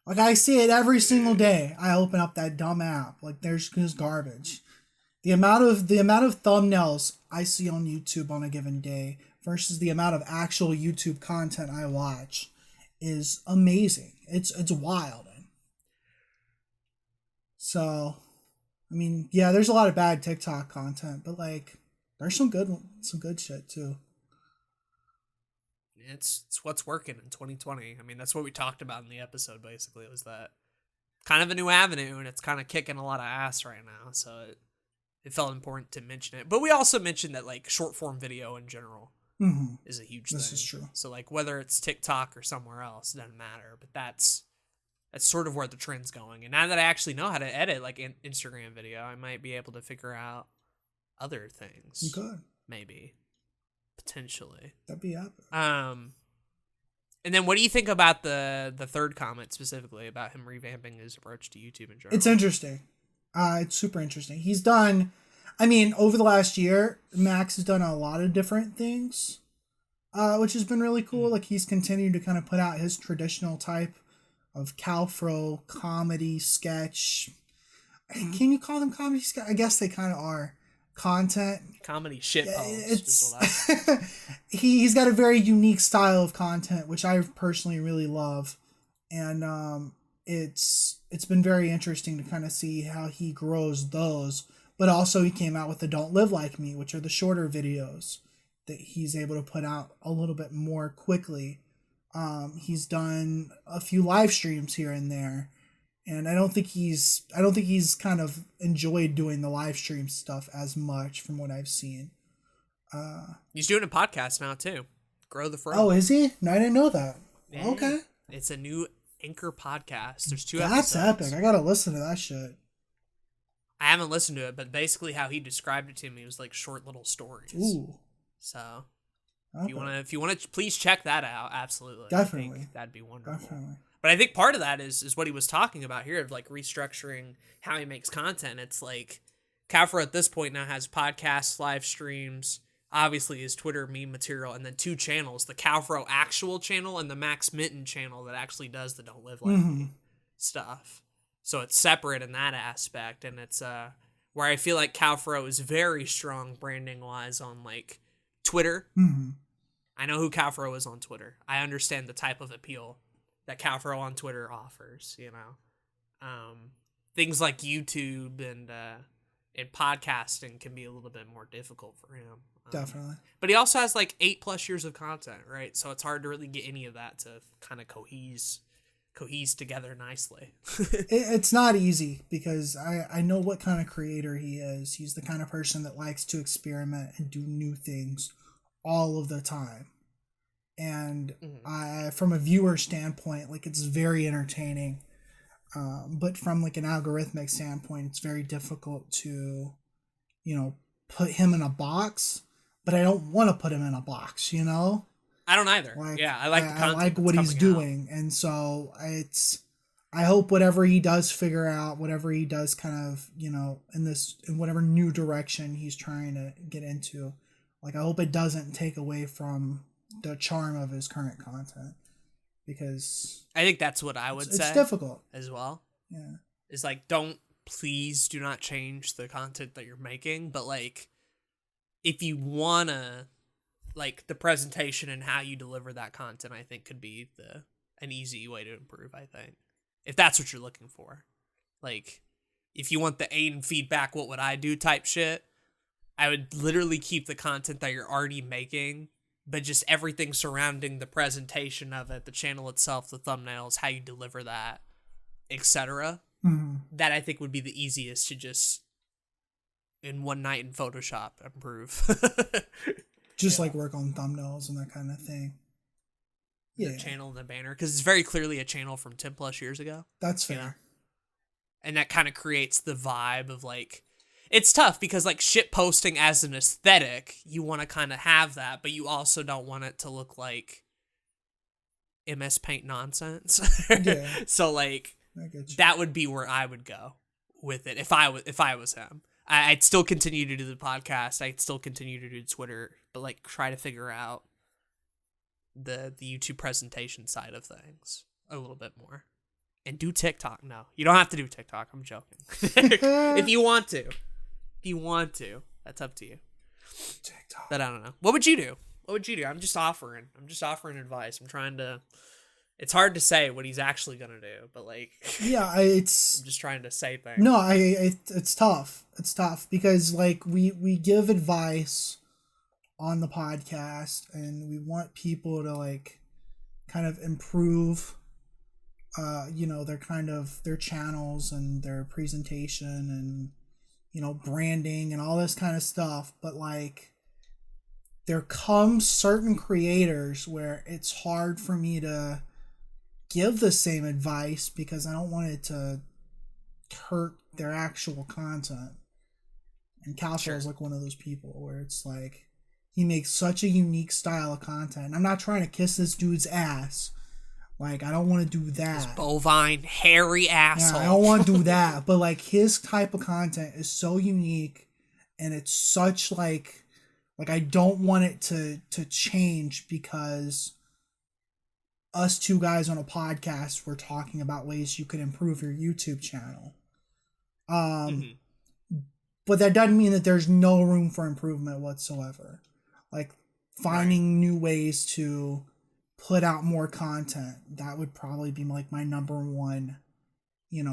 Like I see it every single day. I open up that dumb app. Like there's garbage. The amount of thumbnails I see on YouTube on a given day versus the amount of actual YouTube content I watch is amazing. It's wild. So, I mean, yeah, there's a lot of bad TikTok content, but like there's some good shit too. It's what's working in 2020. I mean, that's what we talked about in the episode, basically, was that kind of a new avenue, and it's kind of kicking a lot of ass right now, so it felt important to mention it. But we also mentioned that, like, short-form video in general is a huge thing. This is true. So, like, whether it's TikTok or somewhere else, it doesn't matter, but that's sort of where the trend's going. And now that I actually know how to edit, like, an Instagram video, I might be able to figure out other things. You could. Maybe. Potentially. That'd be up. And then what do you think about the third comment specifically about him revamping his approach to YouTube in general? It's interesting. It's super interesting. He's done, I mean, over the last year, Max has done a lot of different things, which has been really cool. Like he's continued to kind of put out his traditional type of Calfro comedy sketch. Can you call them comedy sketch? I guess they kind of are. content. Comedy shit post. It's he's got a very unique style of content, which I personally really love, and it's been very interesting to kind of see how he grows those. But also, he came out with the "Don't Live Like Me," which are the shorter videos that he's able to put out a little bit more quickly. He's done a few live streams here and there, and I don't think he's kind of enjoyed doing the live stream stuff as much from what I've seen. He's doing a podcast now too. Grow the Fro. Oh, is he? No, I didn't know that. Yeah. Okay. It's a new Anchor podcast. There's 2 That's episodes. epic. I gotta listen to that shit. I haven't listened to it, but basically how he described it to me was like short little stories. Ooh. So Okay. if you wanna please check that out. Absolutely. Definitely. I think that'd be wonderful. Definitely. But I think part of that is what he was talking about here of like restructuring how he makes content. It's like Cowfro at this point now has podcasts, live streams, obviously his Twitter meme material, and then 2 channels, the Cowfro actual channel and the Max Minton channel that actually does the Don't Live Like Me stuff. So it's separate in that aspect, and it's where I feel like Cowfro is very strong branding wise on like Twitter. I know who Cowfro is on Twitter. I understand the type of appeal that Cowfro on Twitter offers, you know. Things like YouTube and podcasting can be a little bit more difficult for him. Definitely. But he also has like 8+ years of content, right? So it's hard to really get any of that to kind of cohese together nicely. It's not easy because I know what kind of creator he is. He's the kind of person that likes to experiment and do new things all of the time. And from a viewer standpoint, like, it's very entertaining. But from like an algorithmic standpoint, it's very difficult to, you know, put him in a box. But I don't want to put him in a box, you know? I don't either. Like, yeah, I like the content. I like what he's doing, and so I hope whatever he does figure out, whatever he does kind of, you know, in whatever new direction he's trying to get into, like, I hope it doesn't take away from the charm of his current content, because I think that's what I would say. It's difficult as well. Yeah. Is like, please do not change the content that you're making, but like, if you wanna, like, the presentation and how you deliver that content, I think could be an easy way to improve, I think. If that's what you're looking for. Like, if you want the Aiden feedback, what would I do type shit, I would literally keep the content that you're already making, but just everything surrounding the presentation of it, the channel itself, the thumbnails, how you deliver that, etc. That I think would be the easiest to just, in one night in Photoshop, improve. Just like work on thumbnails and that kind of thing. The channel and the banner, because it's very clearly a channel from 10+ years ago. That's fair. You know? And that kind of creates the vibe of like, it's tough because like shit posting as an aesthetic, you want to kind of have that, but you also don't want it to look like MS Paint nonsense. Yeah. So like, that would be where I would go with it if I was him. I'd still continue to do the podcast. I'd still continue to do Twitter, but like try to figure out the YouTube presentation side of things a little bit more. And do TikTok. No, you don't have to do TikTok. I'm joking. If you want to, that's up to you. TikTok. But I don't know. What would you do? I'm just offering advice. It's hard to say what he's actually gonna do, but like, yeah, I'm just trying to say things. No, it's tough. It's tough because like we give advice on the podcast, and we want people to like kind of improve, you know, their channels and their presentation and, you know, branding and all this kind of stuff. But like, there comes certain creators where it's hard for me to give the same advice because I don't want it to hurt their actual content. And Calfo is like one of those people where it's like, he makes such a unique style of content. I'm not trying to kiss this dude's ass. Like, I don't want to do that. This bovine, hairy asshole. Yeah, I don't want to do that. But like, his type of content is so unique, and it's such like I don't want it to change because us two guys on a podcast were talking about ways you could improve your YouTube channel. But that doesn't mean that there's no room for improvement whatsoever. Like finding new ways to put out more content. That would probably be like my number one,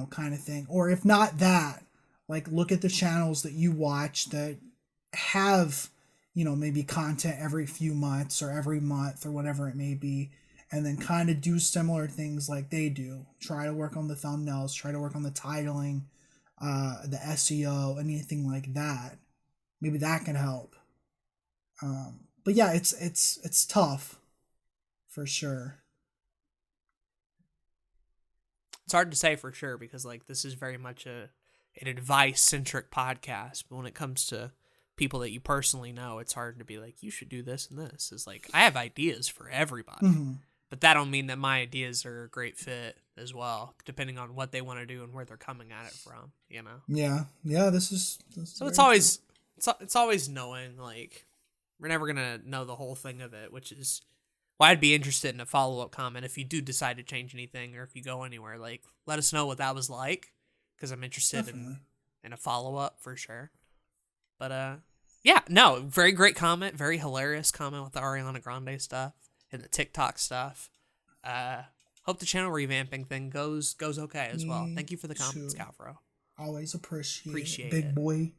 kind of thing. Or if not that, like look at the channels that you watch that have, maybe content every few months or every month or whatever it may be. And then kind of do similar things like they do. Try to work on the thumbnails, try to work on the titling, the SEO, anything like that. Maybe that can help. But yeah, it's tough for sure. It's hard to say for sure because like this is very much an advice centric podcast. But when it comes to people that you personally know, it's hard to be like, you should do this and this. It's like I have ideas for everybody. Mm-hmm. But that don't mean that my ideas are a great fit as well, depending on what they want to do and where they're coming at it from, Yeah, this is so it's always it's always knowing, like, we're never gonna know the whole thing of it, which is why I'd be interested in a follow-up comment if you do decide to change anything or if you go anywhere. Like, let us know what that was like, because I'm interested in a follow-up for sure. But yeah, no, very great comment, very hilarious comment with the Ariana Grande stuff and the TikTok stuff. Hope the channel revamping thing goes okay as well. Thank you for the comments, Calvaro. Always appreciate it. Big it. Boy.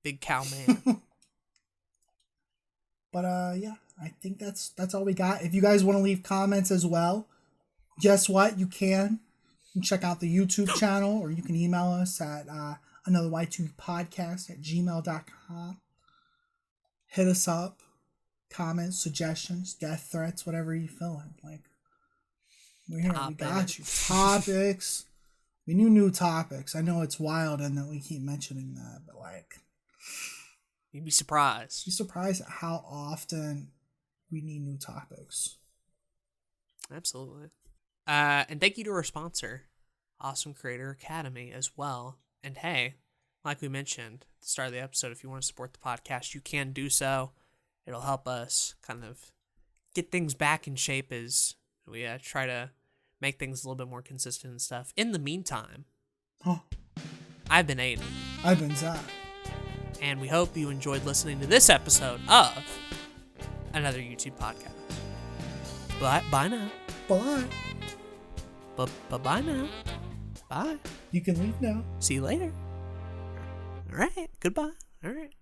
Big cow man. But yeah, I think that's all we got. If you guys want to leave comments as well, guess what? You can check out the YouTube channel, or you can email us at anothery2podcast@gmail.com. Hit us up. Comments, suggestions, death threats, whatever you feeling. Like, we're here. We got you. Topics. We need new topics. I know it's wild and that we keep mentioning that, but like, you'd be surprised. Be surprised at how often we need new topics. Absolutely. And thank you to our sponsor, Awesome Creator Academy, as well. And hey, like we mentioned at the start of the episode, if you want to support the podcast, you can do so. It'll help us kind of get things back in shape as we try to make things a little bit more consistent and stuff. In the meantime, I've been Aden. I've been Zach. And we hope you enjoyed listening to this episode of another YouTube podcast. Bye now. Bye. Bye now. Bye. You can leave now. See you later. All right. Goodbye. All right.